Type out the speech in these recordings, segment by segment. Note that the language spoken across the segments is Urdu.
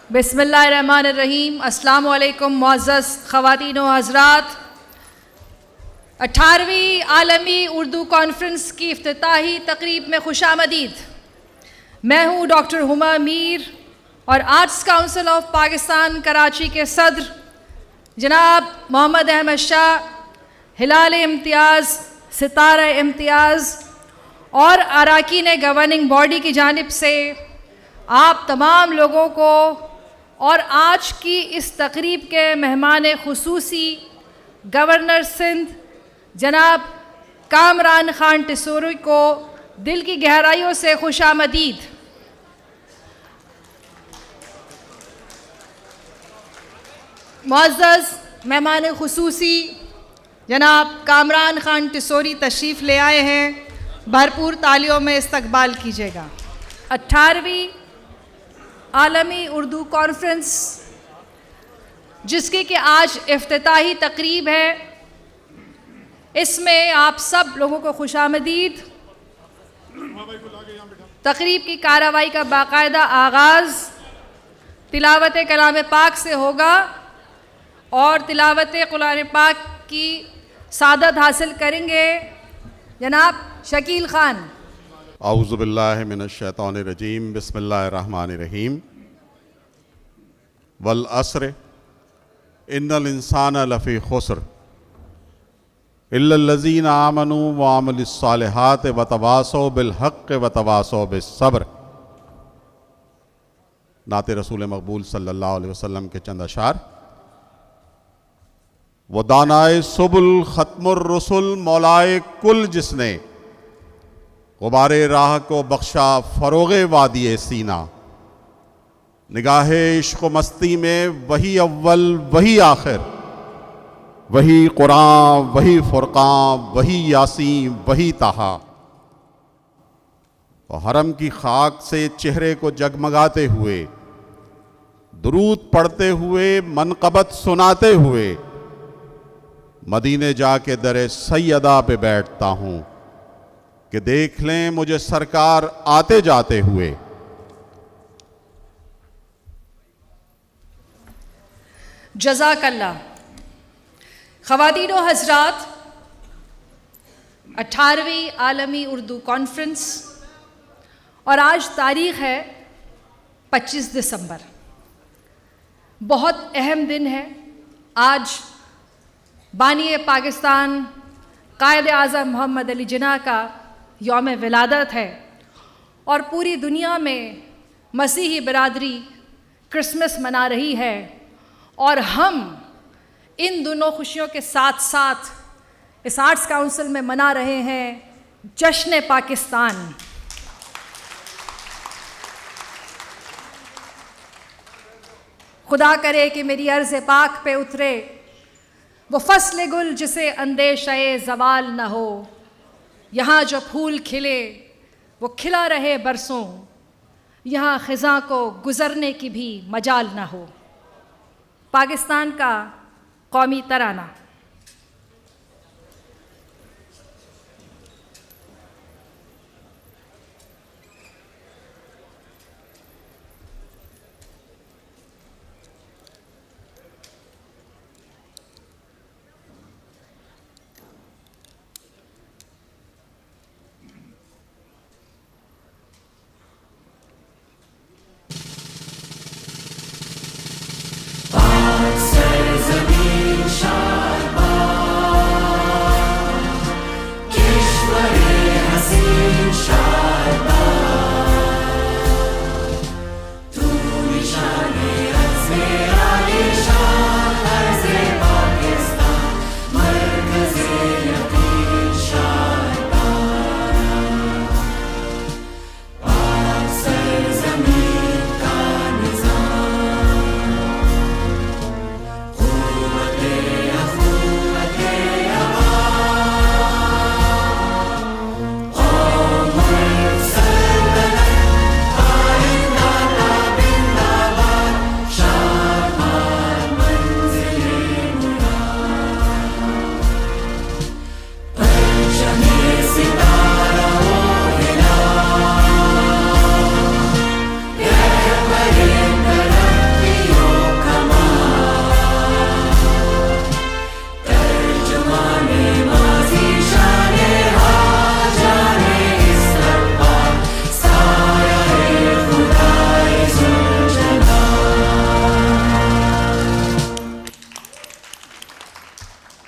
بسم اللہ الرحمن الرحیم۔ السلام علیکم معزز خواتین و حضرات، 18ویں عالمی اردو کانفرنس کی افتتاحی تقریب میں خوش آمدید۔ میں ہوں ڈاکٹر ہما میر اور arts council of Pakistan Karachi کے صدر جناب محمد احمد شاہ، ہلال امتیاز، ستارہ امتیاز اور اراکین گورننگ باڈی کی جانب سے آپ تمام لوگوں کو اور آج کی اس تقریب کے مہمان خصوصی گورنر سندھ جناب کامران خان ٹسوری کو دل کی گہرائیوں سے خوش آمدید۔ معزز مہمان خصوصی جناب کامران خان ٹسوری تشریف لے آئے ہیں، بھرپور تالیوں میں استقبال کیجیے گا۔ 18ویں عالمی اردو کانفرنس جس کی کہ آج افتتاحی تقریب ہے، اس میں آپ سب لوگوں کو خوش آمدید۔ تقریب کی کارروائی کا باقاعدہ آغاز تلاوت کلام پاک سے ہوگا اور تلاوت قرآن پاک کی سعادت حاصل کریں گے جناب شکیل خان۔ اعوذ باللہ من الشیطان الرجیم، بسم اللہ الرحمن الرحیم۔ والعصر ان الانسان لفی خسر الا الذین آمنوا وعملوا الصالحات وتواصوا بالحق وتواصوا بالصبر۔ نعت رسول مقبول صلی اللہ علیہ وسلم کے چند اشعار۔ وہ دانائے سبل ختم الرسل مولائے کل جس نے غبار راہ کو بخشا فروغ وادی سینہ۔ نگاہ عشق و مستی میں وہی اول وہی آخر، وہی قرآن وہی فرقان وہی یاسین وہی طٰہٰ۔ اور حرم کی خاک سے چہرے کو جگمگاتے ہوئے، درود پڑھتے ہوئے، منقبت سناتے ہوئے مدینے جا کے در سیدہ پہ بیٹھتا ہوں کہ دیکھ لیں مجھے سرکار آتے جاتے ہوئے۔ جزاک اللہ۔ خواتین و حضرات، 18ویں عالمی اردو کانفرنس اور آج تاریخ ہے 25 دسمبر۔ بہت اہم دن ہے۔ آج بانی پاکستان قائد اعظم محمد علی جناح کا یوم ولادت ہے اور پوری دنیا میں مسیحی برادری کرسمس منا رہی ہے، اور ہم ان دونوں خوشیوں کے ساتھ ساتھ اس آرٹس کونسل میں منا رہے ہیں جشن پاکستان۔ خدا کرے کہ میری عرض پاک پہ اترے وہ فصل گل جسے اندیشہ زوال نہ ہو، یہاں جو پھول کھلے وہ کھلا رہے برسوں، یہاں خزاں کو گزرنے کی بھی مجال نہ ہو۔ پاکستان کا قومی ترانہ۔ سرزمین شاد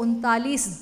39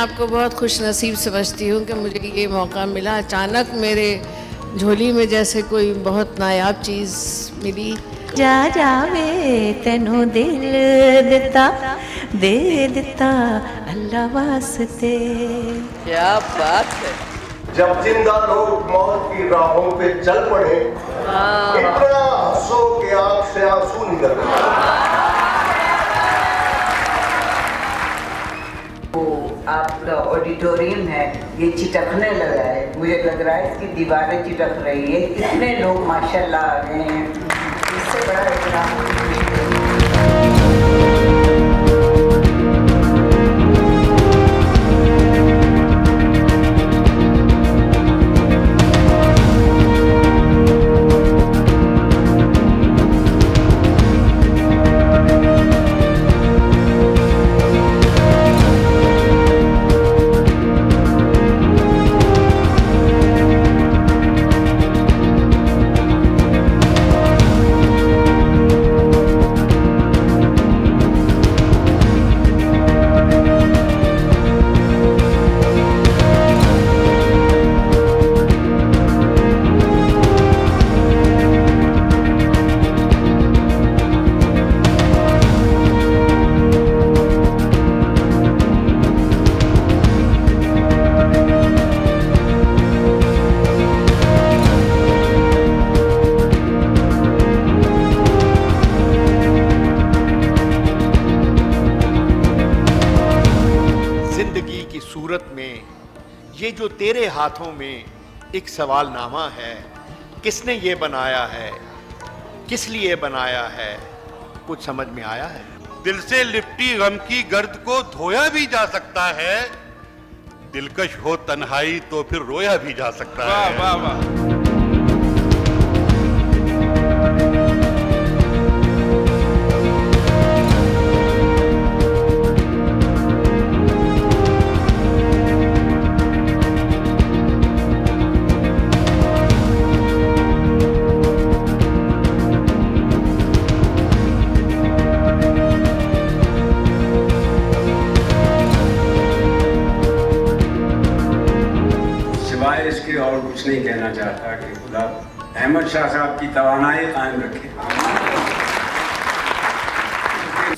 آپ کو بہت خوش نصیب سمجھتی ہوں کہ مجھے یہ موقع ملا. اچانک میرے جھولی میں جیسے کوئی بہت نایاب چیز ملی. جا جاوے تینوں دل دے دتا اللہ واسطے. کیا بات ہے. جب زندہ لوگ موت کی راہوں پہ چل پڑے اتنا ہنسو کہ آنکھ سے آنسو نکل گئے. آپ کا آڈیٹوریم ہے یہ چٹکنے لگا ہے. مجھے لگ رہا ہے اس کی دیواریں چٹک رہی ہے. اتنے لوگ ماشاءاللہ آ گئے ہیں. اس سے بڑا احترام. یہ جو تیرے ہاتھوں میں ایک سوال نامہ ہے، کس نے یہ بنایا ہے، کس لیے بنایا ہے، کچھ سمجھ میں آیا ہے؟ دل سے لپٹی غم کی گرد کو دھویا بھی جا سکتا ہے، دلکش ہو تنہائی تو پھر رویا بھی جا سکتا ہے. واہ واہ واہ. اس کے اور کچھ نہیں کہنا چاہتا کہ خدا احمد شاہ صاحب کی توانائی قائم رکھے.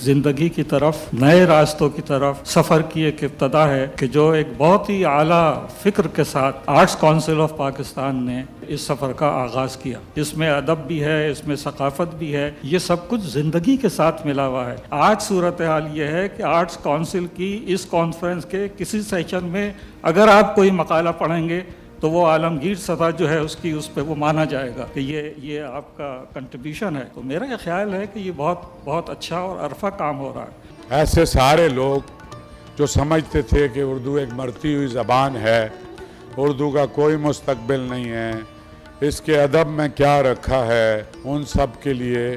زندگی کی طرف، نئے راستوں کی طرف سفر کی ایک ابتدا ہے کہ جو ایک بہت ہی اعلیٰ فکر کے ساتھ آرٹس کونسل آف پاکستان نے اس سفر کا آغاز کیا. اس میں ادب بھی ہے، اس میں ثقافت بھی ہے، یہ سب کچھ زندگی کے ساتھ ملا ہوا ہے. آج صورتحال یہ ہے کہ آرٹس کونسل کی اس کانفرنس کے کسی سیشن میں اگر آپ کوئی مقالہ پڑھیں گے تو وہ عالمگیر سطح جو ہے اس پہ وہ مانا جائے گا کہ یہ آپ کا کنٹریبیوشن ہے. تو میرا یہ خیال ہے کہ یہ بہت اچھا اور عرفہ کام ہو رہا ہے. ایسے سارے لوگ جو سمجھتے تھے کہ اردو ایک مرتی ہوئی زبان ہے، اردو کا کوئی مستقبل نہیں ہے، اس کے ادب میں کیا رکھا ہے، ان سب کے لیے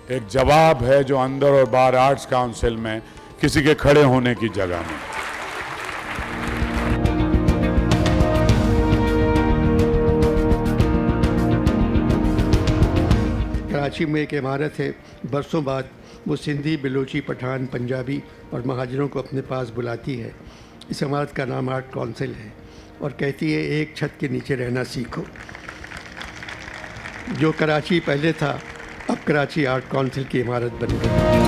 ایک جواب ہے جو اندر اور باہر آرٹس کونسل میں کسی کے کھڑے ہونے کی جگہ میں. کراچی میں ایک عمارت ہے، برسوں بعد وہ سندھی، بلوچی، پٹھان، پنجابی اور مہاجروں کو اپنے پاس بلاتی ہے. اس عمارت کا نام آرٹ کونسل ہے اور کہتی ہے ایک چھت کے نیچے رہنا سیکھو. جو کراچی پہلے تھا اب کراچی آرٹ کونسل کی عمارت بن گئی.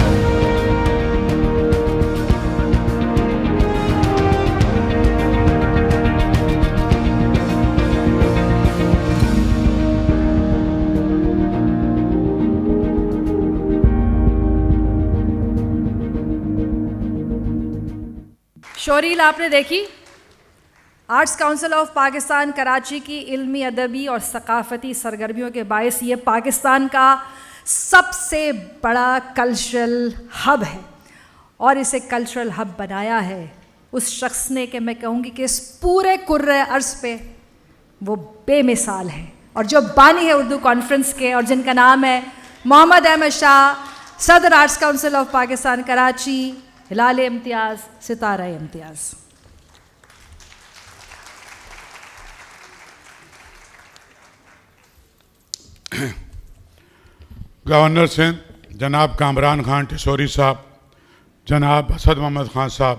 شوریل آپ نے دیکھی، arts council of Pakistan Karachi کی علمی، ادبی اور ثقافتی سرگرمیوں کے باعث یہ پاکستان کا سب سے بڑا کلچرل ہب ہے، اور اسے کلچرل ہب بنایا ہے اس شخص نے کہ میں کہوں گی کہ اس پورے کرۂ ارض پہ وہ بے مثال ہے، اور جو بانی ہے اردو کانفرنس کے، اور جن کا نام ہے محمد احمد شاہ، صدر arts council of Pakistan Karachi, Hilal Imtiaz, Sitara Imtiaz. Governor Sindh جناب کامران خان ٹھسوری صاحب، جناب اسد محمد خان صاحب،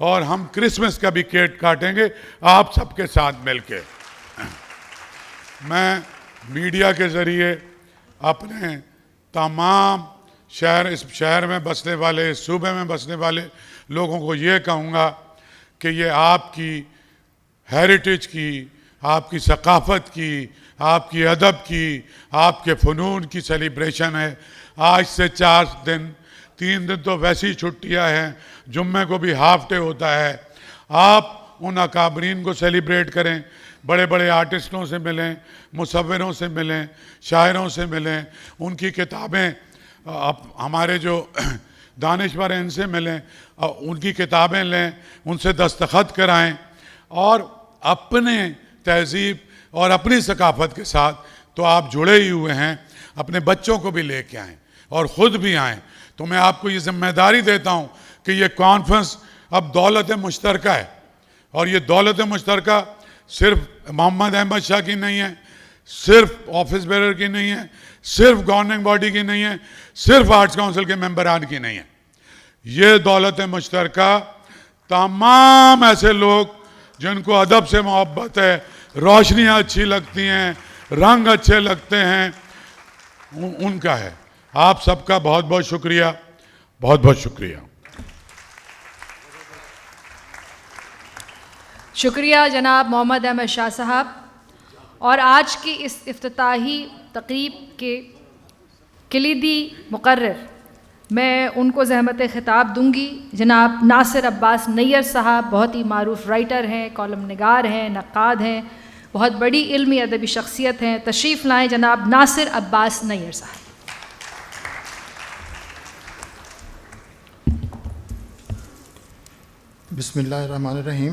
اور ہم کرسمس کا بھی کیک کاٹیں گے آپ سب کے ساتھ مل کے. میں میڈیا کے ذریعے اپنے تمام اس شہر میں بسنے والے، اس صوبے میں بسنے والے لوگوں کو یہ کہوں گا کہ یہ آپ کی ہیریٹیج کی، آپ کی ثقافت کی، آپ کی ادب کی، آپ کے فنون کی سیلیبریشن ہے. آج سے 3 دن تو ویسی چھٹیاں ہیں، جمعے کو بھی ہاف ڈے ہوتا ہے. آپ ان اکابرین کو سیلیبریٹ کریں، بڑے بڑے آرٹسٹوں سے ملیں، مصوروں سے ملیں، شاعروں سے ملیں، ان کی کتابیں، ہمارے جو دانشور ہیں ان سے ملیں، ان کی کتابیں لیں، ان سے دستخط کرائیں، اور اپنے تہذیب اور اپنی ثقافت کے ساتھ تو آپ جڑے ہی ہوئے ہیں، اپنے بچوں کو بھی لے کے آئیں اور خود بھی آئیں. تو میں آپ کو یہ ذمہ داری دیتا ہوں کہ یہ کانفرنس اب دولت مشترکہ ہے، اور یہ دولت مشترکہ صرف محمد احمد شاہ کی نہیں ہے، صرف آفس بیرر کی نہیں ہے، صرف گورننگ باڈی کی نہیں ہے، صرف آرٹس کونسل کے ممبران کی نہیں ہے. یہ دولت مشترکہ تمام ایسے لوگ جن کو ادب سے محبت ہے، روشنیاں اچھی لگتی ہیں، رنگ اچھے لگتے ہیں، ان کا ہے. آپ سب کا بہت بہت شکریہ، بہت بہت شکریہ. شکریہ جناب محمد احمد شاہ صاحب. اور آج کی اس افتتاحی تقریب کے کلیدی مقرر میں ان کو زحمت خطاب دوں گی. جناب ناصر عباس نیّر صاحب بہت ہی معروف رائٹر ہیں، کالم نگار ہیں، نقاد ہیں، بہت بڑی علمی ادبی شخصیت ہیں. تشریف لائیں جناب ناصر عباس نیّر صاحب. بسم اللہ الرحمن الرحیم.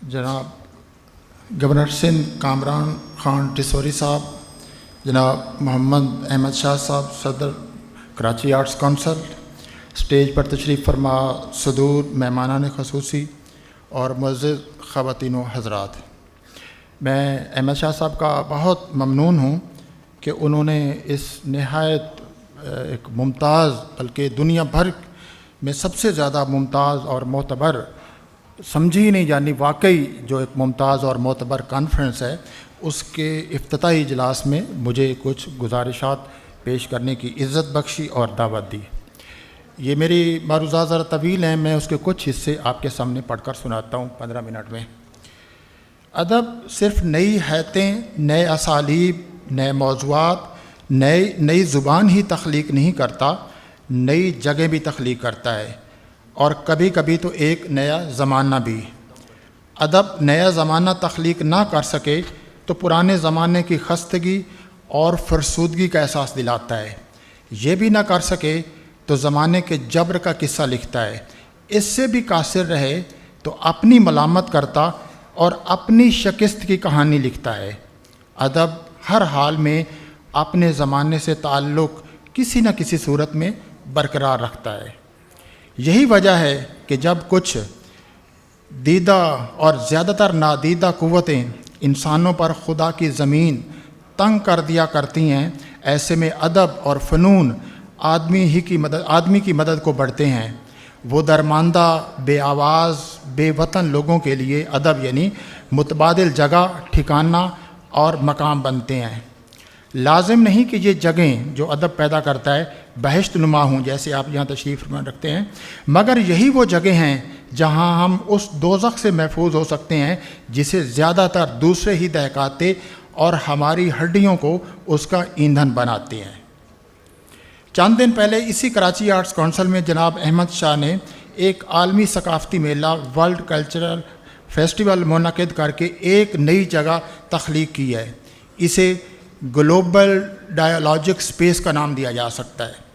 جناب گورنر سندھ کامران خان ٹسوری صاحب، جناب محمد احمد شاہ صاحب صدر کراچی آرٹس کونسل، اسٹیج پر تشریف فرما صدور مہمانان خصوصی اور معزز خواتین و حضرات، میں احمد شاہ صاحب کا بہت ممنون ہوں کہ انہوں نے اس نہایت ایک ممتاز، بلکہ دنیا بھر میں سب سے زیادہ ممتاز اور معتبر، سمجھی نہیں جانی واقعی جو ایک ممتاز اور معتبر کانفرنس ہے، اس کے افتتاحی اجلاس میں مجھے کچھ گزارشات پیش کرنے کی عزت بخشی اور دعوت دی. یہ میری معروضات ذرا طویل ہیں، میں اس کے کچھ حصے آپ کے سامنے پڑھ کر سناتا ہوں 15 منٹ میں. ادب صرف نئی حیتیں، نئے اسالیب، نئے موضوعات، نئی زبان ہی تخلیق نہیں کرتا، نئی جگہ بھی تخلیق کرتا ہے، اور کبھی کبھی تو ایک نیا زمانہ بھی. ادب نیا زمانہ تخلیق نہ کر سکے تو پرانے زمانے کی خستگی اور فرسودگی کا احساس دلاتا ہے. یہ بھی نہ کر سکے تو زمانے کے جبر کا قصہ لکھتا ہے. اس سے بھی قاصر رہے تو اپنی ملامت کرتا اور اپنی شکست کی کہانی لکھتا ہے. ادب ہر حال میں اپنے زمانے سے تعلق کسی نہ کسی صورت میں برقرار رکھتا ہے. یہی وجہ ہے کہ جب کچھ دیدہ اور زیادہ تر نادیدہ قوتیں انسانوں پر خدا کی زمین تنگ کر دیا کرتی ہیں، ایسے میں ادب اور فنون آدمی کی مدد کو بڑھتے ہیں. وہ درماندہ، بے آواز، بے وطن لوگوں کے لیے ادب یعنی متبادل جگہ، ٹھکانہ اور مقام بنتے ہیں. لازم نہیں کہ یہ جگہیں جو ادب پیدا کرتا ہے بہشت نما ہوں جیسے آپ یہاں تشریف رکھتے ہیں، مگر یہی وہ جگہ ہیں جہاں ہم اس دوزخ سے محفوظ ہو سکتے ہیں جسے زیادہ تر دوسرے ہی دہکاتے اور ہماری ہڈیوں کو اس کا ایندھن بناتے ہیں. چند دن پہلے اسی کراچی آرٹس کونسل میں جناب احمد شاہ نے ایک عالمی ثقافتی میلہ ورلڈ کلچرل فیسٹیول منعقد کر کے ایک نئی جگہ تخلیق کی ہے. اسے گلوبل ڈائیالوجک سپیس کا نام دیا جا سکتا ہے.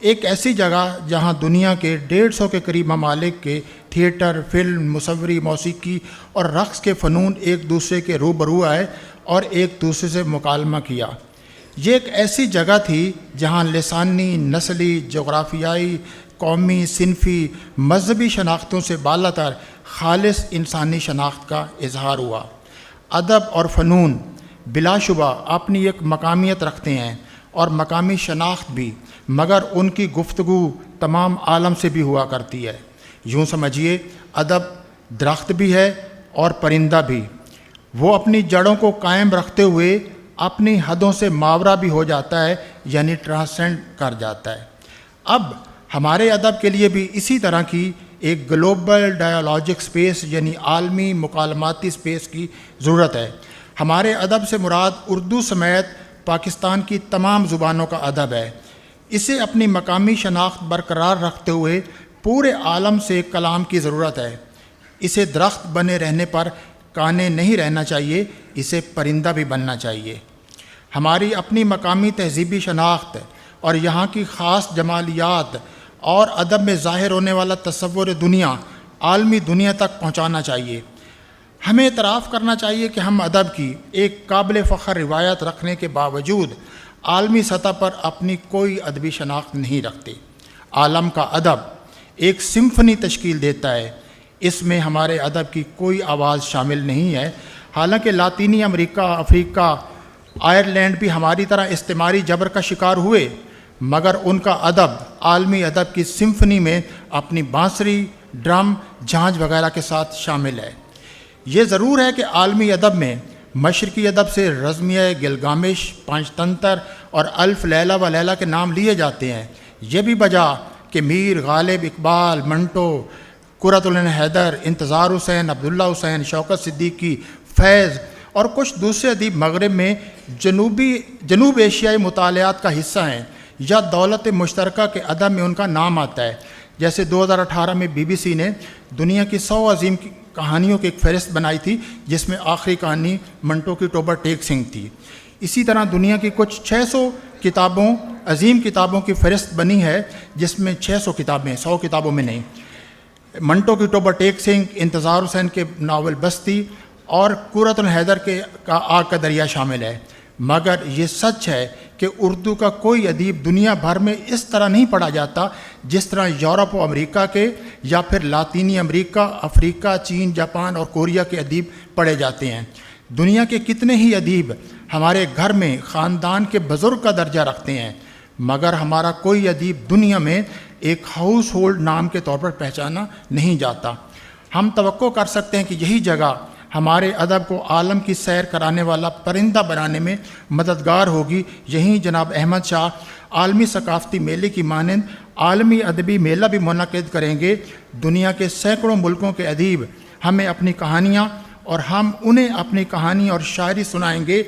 ایک ایسی جگہ جہاں دنیا کے 150 کے قریب ممالک کے تھیٹر، فلم، مصوری، موسیقی اور رقص کے فنون ایک دوسرے کے روبرو آئے اور ایک دوسرے سے مکالمہ کیا. یہ ایک ایسی جگہ تھی جہاں لسانی، نسلی، جغرافیائی، قومی، صنفی، مذہبی شناختوں سے بالاتر خالص انسانی شناخت کا اظہار ہوا. ادب اور فنون بلا شبہ اپنی ایک مقامیت رکھتے ہیں اور مقامی شناخت بھی، مگر ان کی گفتگو تمام عالم سے بھی ہوا کرتی ہے۔ یوں سمجھیے ادب درخت بھی ہے اور پرندہ بھی، وہ اپنی جڑوں کو قائم رکھتے ہوئے اپنی حدوں سے ماورا بھی ہو جاتا ہے، یعنی ٹرانسینڈ کر جاتا ہے۔ اب ہمارے ادب کے لیے بھی اسی طرح کی ایک گلوبل ڈائیالوجک سپیس یعنی عالمی مکالماتی سپیس کی ضرورت ہے۔ ہمارے ادب سے مراد اردو سمیت پاکستان کی تمام زبانوں کا ادب ہے۔ اسے اپنی مقامی شناخت برقرار رکھتے ہوئے پورے عالم سے کلام کی ضرورت ہے۔ اسے درخت بنے رہنے پر کانے نہیں رہنا چاہیے، اسے پرندہ بھی بننا چاہیے۔ ہماری اپنی مقامی تہذیبی شناخت اور یہاں کی خاص جمالیات اور ادب میں ظاہر ہونے والا تصور دنیا عالمی دنیا تک پہنچانا چاہیے۔ ہمیں اعتراف کرنا چاہیے کہ ہم ادب کی ایک قابل فخر روایت رکھنے کے باوجود عالمی سطح پر اپنی کوئی ادبی شناخت نہیں رکھتے۔ عالم کا ادب ایک سمفنی تشکیل دیتا ہے، اس میں ہمارے ادب کی کوئی آواز شامل نہیں ہے۔ حالانکہ لاطینی امریکہ، افریقہ، آئرلینڈ بھی ہماری طرح استعماری جبر کا شکار ہوئے، مگر ان کا ادب عالمی ادب کی سمفنی میں اپنی بانسری، ڈرم، جھانجھ وغیرہ کے ساتھ شامل ہے۔ یہ ضرور ہے کہ عالمی ادب میں مشرقی ادب سے رزمیہ گلگامش، پانچ تنتر اور الف لیلہ و لیلہ کے نام لیے جاتے ہیں۔ یہ بھی بجا کہ میر، غالب، اقبال، منٹو، قرۃ العین حیدر، انتظار حسین، عبداللہ حسین، شوکت صدیقی، فیض اور کچھ دوسرے ادیب مغرب میں جنوب ایشیائی مطالعات کا حصہ ہیں یا دولت مشترکہ کے ادب میں ان کا نام آتا ہے۔ جیسے 2018 میں BBC نے دنیا کی 100 عظیم کہانیوں کی ایک فہرست بنائی تھی، جس میں آخری کہانی منٹو کی ٹوبر ٹیک سنگھ تھی۔ اسی طرح دنیا کی کچھ 600 کتابوں، عظیم کتابوں کی فہرست بنی ہے، جس میں 600 کتابیں، 100 کتابوں میں نہیں۔ منٹو کی ٹوبر ٹیک سنگھ، انتظار حسین کے ناول بستی اور قرۃ العین حیدر کے کا آگ کا دریا شامل ہے۔ مگر یہ سچ ہے کہ اردو کا کوئی ادیب دنیا بھر میں اس طرح نہیں پڑھا جاتا جس طرح یورپ و امریکہ کے یا پھر لاطینی امریکہ، افریقہ، چین، جاپان اور کوریا کے ادیب پڑھے جاتے ہیں۔ دنیا کے کتنے ہی ادیب ہمارے گھر میں خاندان کے بزرگ کا درجہ رکھتے ہیں، مگر ہمارا کوئی ادیب دنیا میں ایک ہاؤس ہولڈ نام کے طور پر پہچانا نہیں جاتا۔ ہم توقع کر سکتے ہیں کہ یہی جگہ ہمارے ادب کو عالم کی سیر کرانے والا پرندہ بنانے میں مددگار ہوگی۔ یہیں جناب احمد شاہ عالمی ثقافتی میلے کی مانند عالمی ادبی میلہ بھی منعقد کریں گے۔ دنیا کے سینکڑوں ملکوں کے ادیب ہمیں اپنی کہانیاں اور ہم انہیں اپنی کہانی اور شاعری سنائیں گے۔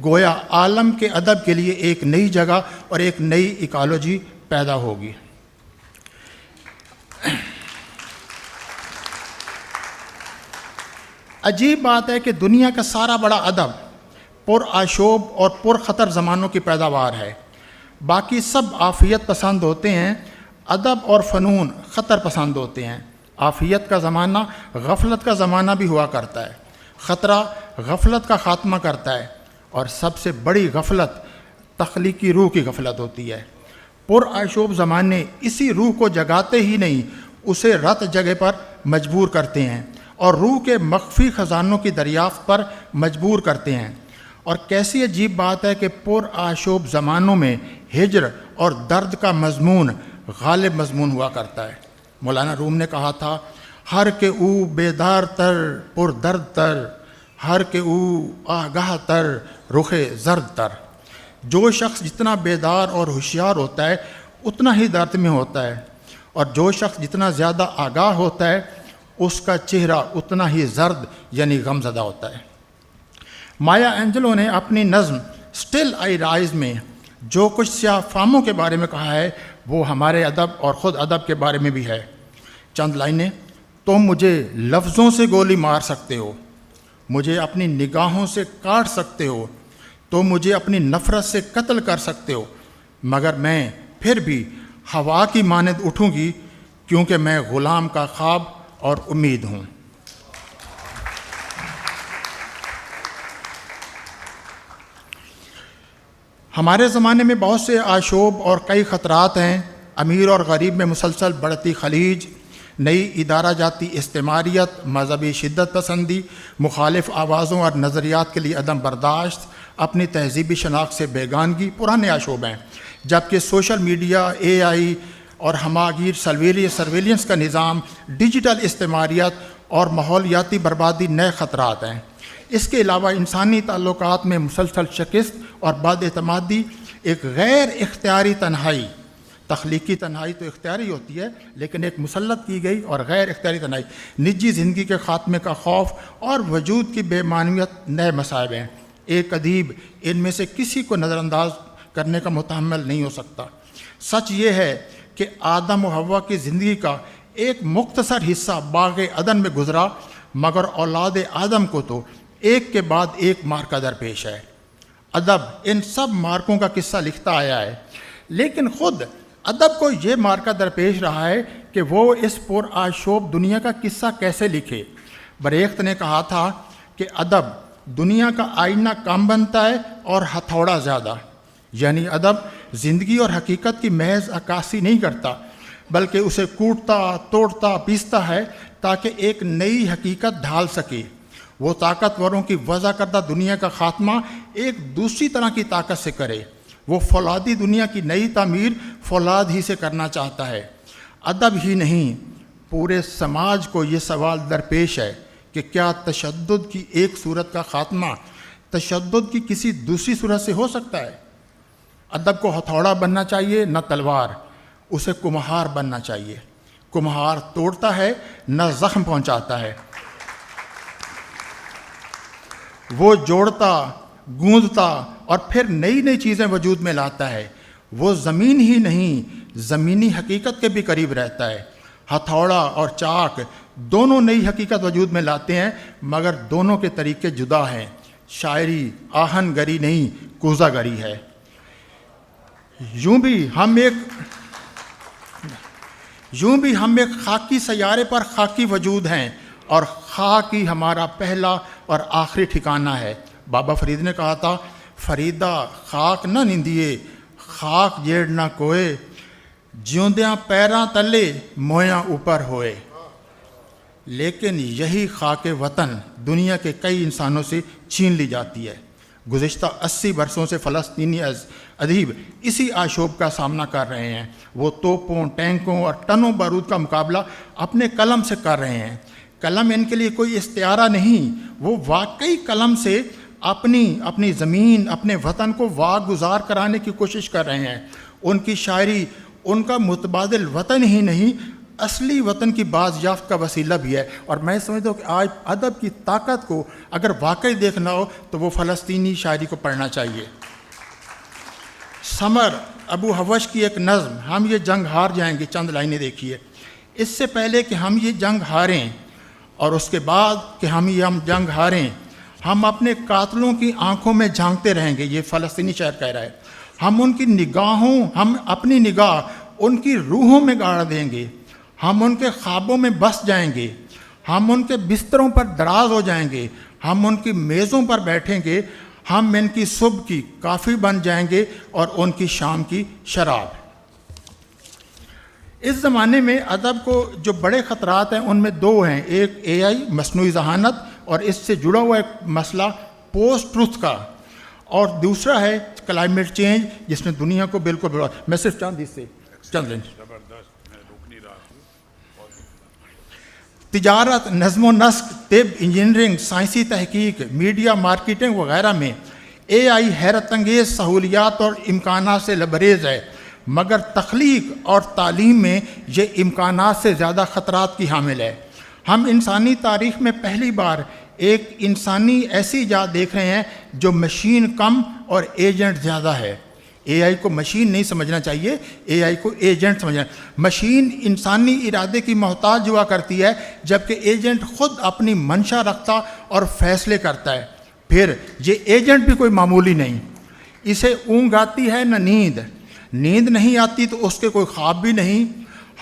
گویا عالم کے ادب کے لیے ایک نئی جگہ اور ایک نئی ایکالوجی پیدا ہوگی۔ عجیب بات ہے کہ دنیا کا سارا بڑا ادب پر آشوب اور پر خطر زمانوں کی پیداوار ہے۔ باقی سب عافیت پسند ہوتے ہیں، ادب اور فنون خطر پسند ہوتے ہیں۔ عافیت کا زمانہ غفلت کا زمانہ بھی ہوا کرتا ہے، خطرہ غفلت کا خاتمہ کرتا ہے، اور سب سے بڑی غفلت تخلیقی روح کی غفلت ہوتی ہے۔ پر آشوب زمانے اسی روح کو جگاتے ہی نہیں، اسے رت جگہ پر مجبور کرتے ہیں اور روح کے مخفی خزانوں کی دریافت پر مجبور کرتے ہیں۔ اور کیسی عجیب بات ہے کہ پر آشوب زمانوں میں ہجر اور درد کا مضمون غالب مضمون ہوا کرتا ہے۔ مولانا روم نے کہا تھا، ہر کے او بیدار تر پر درد تر، ہر کے او آگاہ تر رخ زرد تر۔ جو شخص جتنا بیدار اور ہوشیار ہوتا ہے اتنا ہی درد میں ہوتا ہے، اور جو شخص جتنا زیادہ آگاہ ہوتا ہے اس کا چہرہ اتنا ہی زرد یعنی غم زدہ ہوتا ہے۔ مایا اینجلو نے اپنی نظم سٹل آئی رائز میں جو کچھ سیاہ فاموں کے بارے میں کہا ہے وہ ہمارے ادب اور خود ادب کے بارے میں بھی ہے۔ چند لائنیں، تم مجھے لفظوں سے گولی مار سکتے ہو، مجھے اپنی نگاہوں سے کاٹ سکتے ہو، تم مجھے اپنی نفرت سے قتل کر سکتے ہو، مگر میں پھر بھی ہوا کی مانند اٹھوں گی، کیونکہ میں غلام کا خواب اور امید ہوں۔ ہمارے زمانے میں بہت سے آشوب اور کئی خطرات ہیں۔ امیر اور غریب میں مسلسل بڑھتی خلیج، نئی ادارہ جاتی استعماریت، مذہبی شدت پسندی، مخالف آوازوں اور نظریات کے لیے عدم برداشت، اپنی تہذیبی شناخت سے بیگانگی پرانے آشوب ہیں، جبکہ سوشل میڈیا، اے آئی اور ہماگیر سرویلنس کا نظام، ڈیجیٹل استعماریت اور ماحولیاتی بربادی نئے خطرات ہیں۔ اس کے علاوہ انسانی تعلقات میں مسلسل شکست اور بد اعتمادی، ایک غیر اختیاری تنہائی، تخلیقی تنہائی تو اختیاری ہوتی ہے لیکن ایک مسلط کی گئی اور غیر اختیاری تنہائی، نجی زندگی کے خاتمے کا خوف اور وجود کی بے معنویت نئے مصائب ہیں۔ ایک ادیب ان میں سے کسی کو نظر انداز کرنے کا متحمل نہیں ہو سکتا۔ سچ یہ ہے کہ آدم و حوا کی زندگی کا ایک مختصر حصہ باغ عدن میں گزرا، مگر اولاد آدم کو تو ایک کے بعد ایک مارکہ درپیش ہے۔ ادب ان سب مارکوں کا قصہ لکھتا آیا ہے، لیکن خود ادب کو یہ مارکہ درپیش رہا ہے کہ وہ اس پرآشوب دنیا کا قصہ کیسے لکھے۔ بریخت نے کہا تھا کہ ادب دنیا کا آئینہ کم بنتا ہے اور ہتھوڑا زیادہ، یعنی ادب زندگی اور حقیقت کی محض عکاسی نہیں کرتا بلکہ اسے کوٹتا، توڑتا، پیستا ہے تاکہ ایک نئی حقیقت ڈھال سکے۔ وہ طاقتوروں کی وضع کردہ دنیا کا خاتمہ ایک دوسری طرح کی طاقت سے کرے۔ وہ فولادی دنیا کی نئی تعمیر فولاد ہی سے کرنا چاہتا ہے۔ ادب ہی نہیں، پورے سماج کو یہ سوال درپیش ہے کہ کیا تشدد کی ایک صورت کا خاتمہ تشدد کی کسی دوسری صورت سے ہو سکتا ہے؟ ادب کو ہتھوڑا بننا چاہیے نہ تلوار، اسے کمہار بننا چاہیے۔ کمہار توڑتا ہے نہ زخم پہنچاتا ہے، وہ جوڑتا، گوندتا اور پھر نئی نئی چیزیں وجود میں لاتا ہے۔ وہ زمین ہی نہیں، زمینی حقیقت کے بھی قریب رہتا ہے۔ ہتھوڑا اور چاک دونوں نئی حقیقت وجود میں لاتے ہیں، مگر دونوں کے طریقے جدا ہیں۔ شاعری آہن گری نہیں، کوزہ گری ہے۔ یوں بھی ہم ایک خاکی سیارے پر خاکی وجود ہیں اور خاک ہی ہمارا پہلا اور آخری ٹھکانہ ہے۔ بابا فرید نے کہا تھا، فریدہ خاک نہ نندیے، خاک جیڑ نہ کوئے، جیوندیاں پیراں تلے مویاں اوپر ہوئے۔ لیکن یہی خاک وطن دنیا کے کئی انسانوں سے چھین لی جاتی ہے۔ گزشتہ 80 برسوں سے فلسطینی ادیب اسی آشوب کا سامنا کر رہے ہیں۔ وہ توپوں، ٹینکوں اور ٹنوں بارود کا مقابلہ اپنے قلم سے کر رہے ہیں۔ قلم ان کے لیے کوئی استعارہ نہیں، وہ واقعی قلم سے اپنی زمین، اپنے وطن کو واگزار کرانے کی کوشش کر رہے ہیں۔ ان کی شاعری ان کا متبادل وطن ہی نہیں، اصلی وطن کی باز یافت کا وسیلہ بھی ہے۔ اور میں سمجھتا ہوں کہ آج ادب کی طاقت کو اگر واقعی دیکھنا ہو تو وہ فلسطینی شاعری کو پڑھنا چاہیے۔ سمر ابو حوش کی ایک نظم، ہم یہ جنگ ہار جائیں گے، چند لائنیں دیکھیے۔ اس سے پہلے کہ ہم یہ جنگ ہاریں اور اس کے بعد کہ ہم جنگ ہاریں، ہم اپنے قاتلوں کی آنکھوں میں جھانکتے رہیں گے۔ یہ فلسطینی شاعر کہہ رہا ہے۔ ہم اپنی نگاہ ان کی روحوں میں گاڑ دیں گے، ہم ان کے خوابوں میں بس جائیں گے، ہم ان کے بستروں پر دراز ہو جائیں گے، ہم ان کی میزوں پر بیٹھیں گے، ہم ان کی صبح کی کافی بن جائیں گے اور ان کی شام کی شراب۔ اس زمانے میں ادب کو جو بڑے خطرات ہیں ان میں دو ہیں، ایک اے آئی، مصنوعی ذہانت، اور اس سے جڑا ہوا ایک مسئلہ پوسٹ ٹروتھ کا، اور دوسرا ہے کلائمیٹ چینج جس نے دنیا کو بالکل برباد۔ میں صرف چند لیں۔ تجارت، نظم و نسق، طب، انجینئرنگ، سائنسی تحقیق، میڈیا، مارکیٹنگ وغیرہ میں اے آئی حیرت انگیز سہولیات اور امکانات سے لبریز ہے، مگر تخلیق اور تعلیم میں یہ امکانات سے زیادہ خطرات کی حامل ہے۔ ہم انسانی تاریخ میں پہلی بار ایک انسانی ایسی ایجاد دیکھ رہے ہیں جو مشین کم اور ایجنٹ زیادہ ہے۔ اے آئی کو مشین نہیں سمجھنا چاہیے، اے آئی کو ایجنٹ سمجھنا۔ مشین انسانی ارادے کی محتاج ہوا کرتی ہے، جبکہ ایجنٹ خود اپنی منشا رکھتا اور فیصلے کرتا ہے۔ پھر یہ ایجنٹ بھی کوئی معمولی نہیں، اسے اونگ آتی ہے نہ نیند نہیں آتی تو اس کے کوئی خواب بھی نہیں۔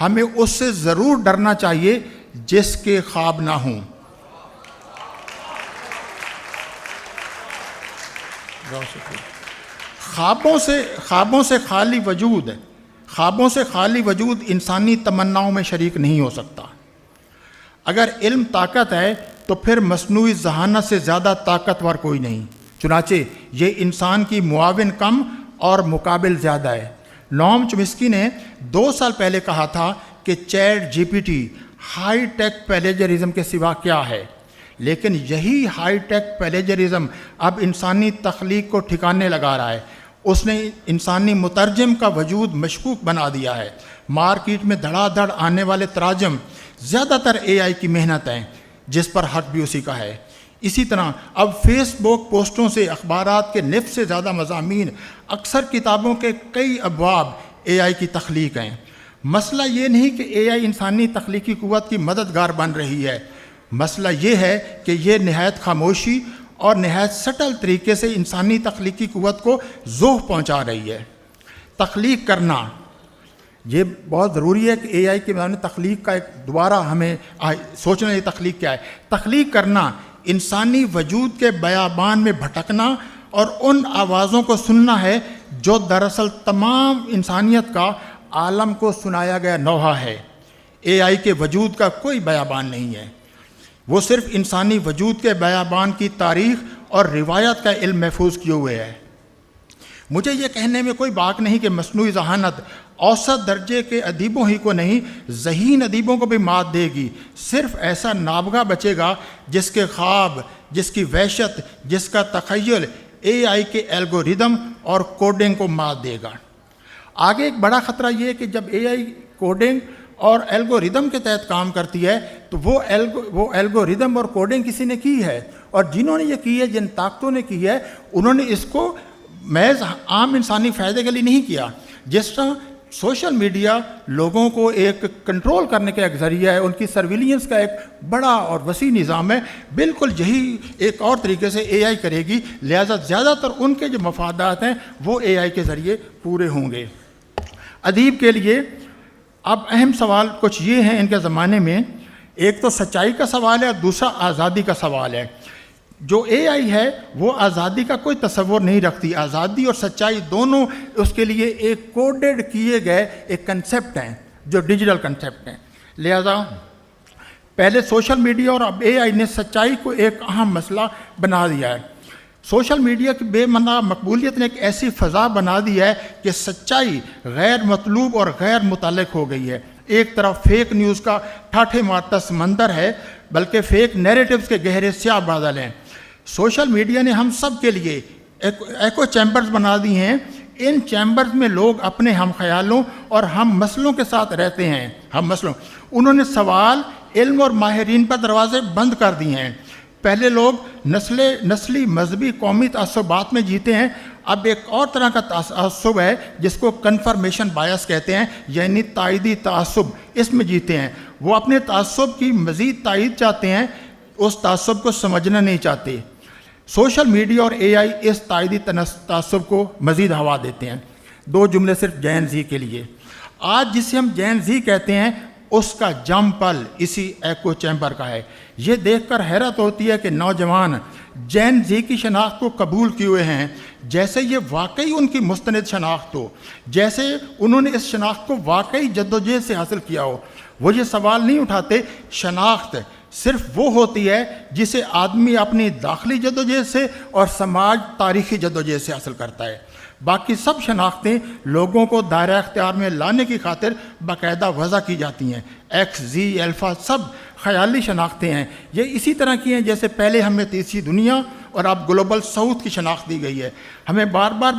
ہمیں اس سے ضرور ڈرنا چاہیے جس کے خواب نہ ہوں۔ خوابوں سے خالی وجود انسانی تمناؤں میں شریک نہیں ہو سکتا۔ اگر علم طاقت ہے تو پھر مصنوعی ذہانت سے زیادہ طاقتور کوئی نہیں، چنانچہ یہ انسان کی معاون کم اور مقابل زیادہ ہے۔ نوم چومسکی نے 2 سال پہلے کہا تھا کہ ChatGPT high tech plagiarism کے سوا کیا ہے، لیکن یہی ہائی ٹیک پلیجرزم اب انسانی تخلیق کو ٹھکانے لگا رہا ہے۔ اس نے انسانی مترجم کا وجود مشکوک بنا دیا ہے۔ مارکیٹ میں دھڑا دھڑ آنے والے تراجم زیادہ تر اے آئی کی محنت ہیں، جس پر حق بھی اسی کا ہے۔ اسی طرح اب فیس بک پوسٹوں سے اخبارات کے نصف سے زیادہ مضامین، اکثر کتابوں کے کئی ابواب اے آئی کی تخلیق ہیں۔ مسئلہ یہ نہیں کہ اے آئی انسانی تخلیقی قوت کی مددگار بن رہی ہے، مسئلہ یہ ہے کہ یہ نہایت خاموشی اور نہایت سٹل طریقے سے انسانی تخلیقی قوت کو زوہ پہنچا رہی ہے۔ تخلیق کرنا، یہ بہت ضروری ہے کہ اے آئی کے میں تخلیق کا ایک دوبارہ ہمیں سوچنا ہے تخلیق کیا ہے۔ تخلیق کرنا انسانی وجود کے بیابان میں بھٹکنا اور ان آوازوں کو سننا ہے جو دراصل تمام انسانیت کا عالم کو سنایا گیا نوحہ ہے۔ اے آئی کے وجود کا کوئی بیابان نہیں ہے، وہ صرف انسانی وجود کے بیابان کی تاریخ اور روایت کا علم محفوظ کیے ہوئے ہے۔ مجھے یہ کہنے میں کوئی باک نہیں کہ مصنوعی ذہانت اوسط درجے کے ادیبوں ہی کو نہیں، ذہین ادیبوں کو بھی مات دے گی۔ صرف ایسا نابغہ بچے گا جس کے خواب، جس کی وحشت، جس کا تخیل اے آئی کے الگوریدم اور کوڈنگ کو مات دے گا۔ آگے ایک بڑا خطرہ یہ ہے کہ جب اے آئی کوڈنگ اور الگوریدم کے تحت کام کرتی ہے تو وہ الگوریدم اور کوڈنگ کسی نے کی ہے، اور جنہوں نے یہ کی ہے، جن طاقتوں نے کی ہے، انہوں نے اس کو محض عام انسانی فائدے کے لیے نہیں کیا۔ جس طرح سوشل میڈیا لوگوں کو ایک کنٹرول کرنے کا ایک ذریعہ ہے، ان کی سرویلینس کا ایک بڑا اور وسیع نظام ہے، بالکل یہی ایک اور طریقے سے اے آئی کرے گی، لہذا زیادہ تر ان کے جو مفادات ہیں وہ اے آئی کے ذریعے پورے ہوں گے۔ ادیب کے لیے اب اہم سوال کچھ یہ ہیں ان کے زمانے میں، ایک تو سچائی کا سوال ہے اور دوسرا آزادی کا سوال ہے۔ جو اے آئی ہے وہ آزادی کا کوئی تصور نہیں رکھتی، آزادی اور سچائی دونوں اس کے لیے ایک کوڈڈ کیے گئے ایک کنسیپٹ ہیں جو ڈیجیٹل کنسیپٹ ہیں۔ لہذا پہلے سوشل میڈیا اور اب اے آئی نے سچائی کو ایک اہم مسئلہ بنا دیا ہے۔ سوشل میڈیا کی بے منع مقبولیت نے ایک ایسی فضا بنا دی ہے کہ سچائی غیر مطلوب اور غیر متعلق ہو گئی ہے۔ ایک طرف فیک نیوز کا ٹھاٹھے مارتا سمندر ہے، بلکہ فیک نیریٹیوز کے گہرے سیاہ بادل ہیں۔ سوشل میڈیا نے ہم سب کے لیے ایکو چیمبرز بنا دی ہیں۔ ان چیمبرز میں لوگ اپنے ہم خیالوں اور ہم مسئلوں کے ساتھ رہتے ہیں۔ انہوں نے سوال، علم اور ماہرین پر دروازے بند کر دیے ہیں۔ پہلے لوگ نسلی، مذہبی، قومی تعصبات میں جیتے ہیں، اب ایک اور طرح کا تعصب ہے جس کو کنفرمیشن بایس کہتے ہیں، یعنی تائیدی تعصب، اس میں جیتے ہیں۔ وہ اپنے تعصب کی مزید تائید چاہتے ہیں، اس تعصب کو سمجھنا نہیں چاہتے۔ سوشل میڈیا اور اے آئی اس تائیدی تعصب کو مزید ہوا دیتے ہیں۔ 2 جملے صرف جین زی کے لیے۔ آج جسے ہم جین زی کہتے ہیں اس کا جم پل اسی ایکو چیمبر کا ہے۔ یہ دیکھ کر حیرت ہوتی ہے کہ نوجوان جین زی کی شناخت کو قبول کیے ہوئے ہیں، جیسے یہ واقعی ان کی مستند شناخت ہو، جیسے انہوں نے اس شناخت کو واقعی جدوجہد سے حاصل کیا ہو۔ وہ یہ سوال نہیں اٹھاتے، شناخت صرف وہ ہوتی ہے جسے آدمی اپنی داخلی جدوجہد سے اور سماج تاریخی جدوجہد سے حاصل کرتا ہے۔ باقی سب شناختیں لوگوں کو دائرہ اختیار میں لانے کی خاطر باقاعدہ وضع کی جاتی ہیں۔ ایکس، زی، الفا سب خیالی شناختیں ہیں۔ یہ اسی طرح کی ہیں جیسے پہلے ہمیں تیسری دنیا اور اب گلوبل ساؤتھ کی شناخت دی گئی ہے۔ ہمیں بار بار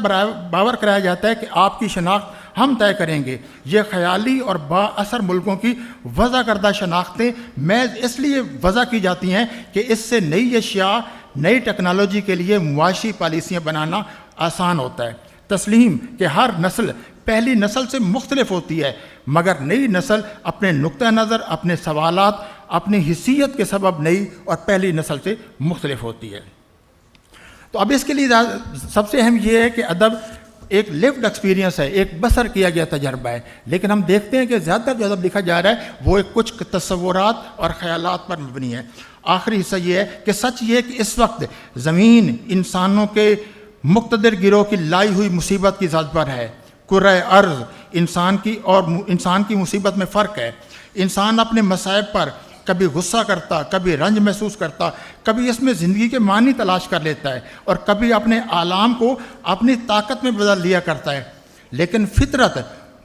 باور کرایا جاتا ہے کہ آپ کی شناخت ہم طے کریں گے۔ یہ خیالی اور با اثر ملکوں کی وضع کردہ شناختیں محض اس لیے وضع کی جاتی ہیں کہ اس سے نئی اشیاء، نئی ٹیکنالوجی کے لیے معاشی پالیسیاں بنانا آسان ہوتا ہے۔ تسلیم کہ ہر نسل پہلی نسل سے مختلف ہوتی ہے، مگر نئی نسل اپنے نقطہ نظر، اپنے سوالات، اپنی حیثیت کے سبب نئی اور پہلی نسل سے مختلف ہوتی ہے۔ تو اب اس کے لیے سب سے اہم یہ ہے کہ ادب ایک لیوڈ ایکسپیرینس ہے، ایک بسر کیا گیا تجربہ ہے، لیکن ہم دیکھتے ہیں کہ زیادہ تر جو ادب لکھا جا رہا ہے وہ ایک کچھ تصورات اور خیالات پر مبنی ہے۔ آخری حصہ یہ ہے کہ سچ یہ ہے کہ اس وقت زمین انسانوں کے مقتدر گروہ کی لائی ہوئی مصیبت کی زد پر ہے۔ کرۂ ارض انسان کی مصیبت میں فرق ہے۔ انسان اپنے مصائب پر کبھی غصہ کرتا، کبھی رنج محسوس کرتا، کبھی اس میں زندگی کے معنی تلاش کر لیتا ہے، اور کبھی اپنے آلام کو اپنی طاقت میں بدل لیا کرتا ہے۔ لیکن فطرت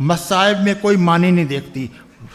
مصائب میں کوئی معنی نہیں دیکھتی،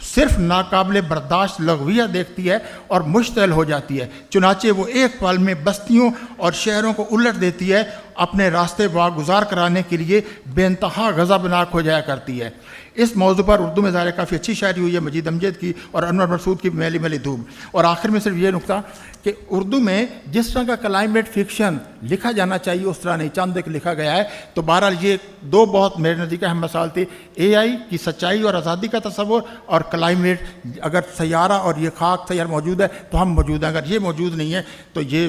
صرف ناقابل برداشت لغویہ دیکھتی ہے اور مشتعل ہو جاتی ہے۔ چنانچہ وہ ایک پل میں بستیوں اور شہروں کو الٹ دیتی ہے، اپنے راستے واگزار کرانے کے لیے بے انتہا غضبناک ہو جایا کرتی ہے۔ اس موضوع پر اردو میں ظاہر کافی اچھی شاعری ہوئی ہے، مجید امجد کی اور انور مسعود کی میلی میلی دھوپ۔ اور آخر میں صرف یہ نقطہ کہ اردو میں جس طرح کا کلائمیٹ فکشن لکھا جانا چاہیے اس طرح نہیں، چند ایک لکھا گیا ہے۔ تو بہرحال یہ دو بہت میرے نزدیک اہم مسائل تھے، اے آئی کی سچائی اور آزادی کا تصور، اور کلائمیٹ۔ اگر سیارہ اور یہ خاک سیارہ موجود ہے تو ہم موجود ہیں، اگر یہ موجود نہیں ہے تو یہ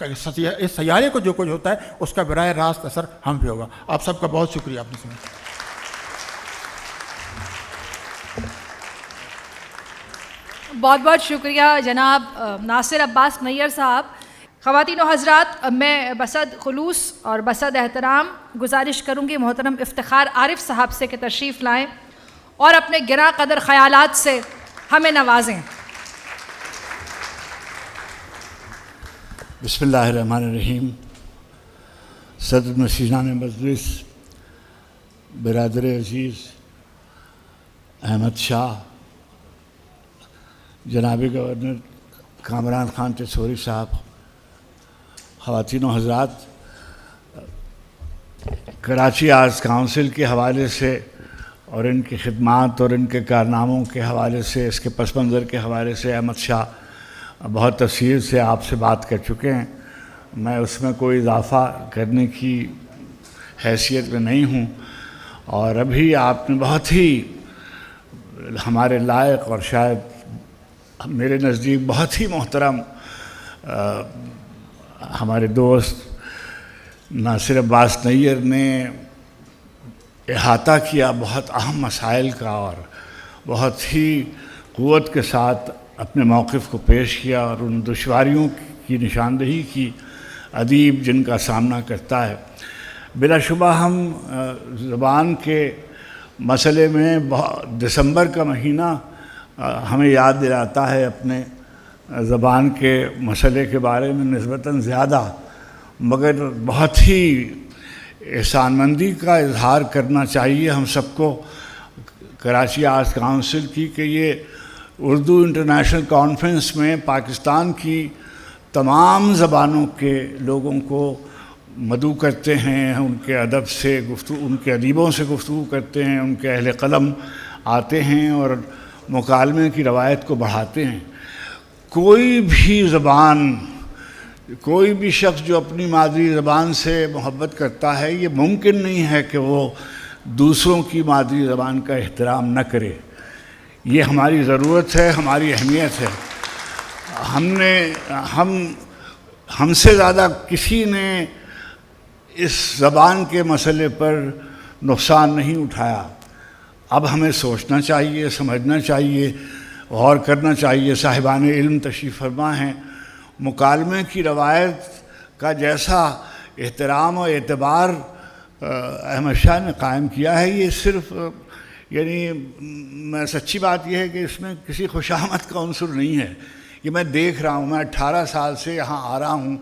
اس سیارے کو جو کچھ ہوتا ہے اس کا براہ راست اثر ہم پہ ہوگا۔ آپ سب کا بہت شکریہ، آپ نے سنا۔ بہت بہت شکریہ جناب ناصر عباس نیّر صاحب۔ خواتین و حضرات، میں بصد خلوص اور بصد احترام گزارش کروں گی محترم افتخار عارف صاحب سے کہ تشریف لائیں اور اپنے گراں قدر خیالات سے ہمیں نوازیں۔ بسم اللہ الرحمن الرحیم۔ صدر نشینان مجلس برادر عزیز احمد شاہ، جناب گورنر کامران خان ٹیسوری صاحب، خواتین و حضرات، کراچی آرٹس کونسل کے حوالے سے اور ان کی خدمات اور ان کے کارناموں کے حوالے سے، اس کے پس منظر کے حوالے سے احمد شاہ بہت تفصیل سے آپ سے بات کر چکے ہیں۔ میں اس میں کوئی اضافہ کرنے کی حیثیت میں نہیں ہوں، اور ابھی آپ نے بہت ہی ہمارے لائق اور شاید میرے نزدیک بہت ہی محترم ہمارے دوست ناصر عباس نیّر نے احاطہ کیا بہت اہم مسائل کا، اور بہت ہی قوت کے ساتھ اپنے موقف کو پیش کیا اور ان دشواریوں کی نشاندہی کی ادیب جن کا سامنا کرتا ہے۔ بلا شبہ ہم زبان کے مسئلے میں دسمبر کا مہینہ ہمیں یاد دلاتا ہے اپنے زبان کے مسئلے کے بارے میں نسبتاً زیادہ، مگر بہت ہی احسان مندی کا اظہار کرنا چاہیے ہم سب کو کراچی آرٹس کونسل کی کہ یہ اردو انٹرنیشنل کانفرنس میں پاکستان کی تمام زبانوں کے لوگوں کو مدعو کرتے ہیں، ان کے ادب سے گفتگو، ان کے ادیبوں سے گفتگو کرتے ہیں، ان کے اہل قلم آتے ہیں اور مکالمے کی روایت کو بڑھاتے ہیں۔ کوئی بھی زبان، کوئی بھی شخص جو اپنی مادری زبان سے محبت کرتا ہے، یہ ممکن نہیں ہے کہ وہ دوسروں کی مادری زبان کا احترام نہ کرے۔ یہ ہماری ضرورت ہے، ہماری اہمیت ہے۔ ہم سے زیادہ کسی نے اس زبان کے مسئلے پر نقصان نہیں اٹھایا۔ اب ہمیں سوچنا چاہیے، سمجھنا چاہیے، غور کرنا چاہیے۔ صاحبان علم تشریف فرما ہیں، مکالمے کی روایت کا جیسا احترام اور اعتبار احمد شاہ نے قائم کیا ہے، یہ صرف میں سچی بات یہ ہے کہ اس میں کسی خوشامد کا عنصر نہیں ہے۔ یہ میں دیکھ رہا ہوں، میں 18 سال سے یہاں آ رہا ہوں،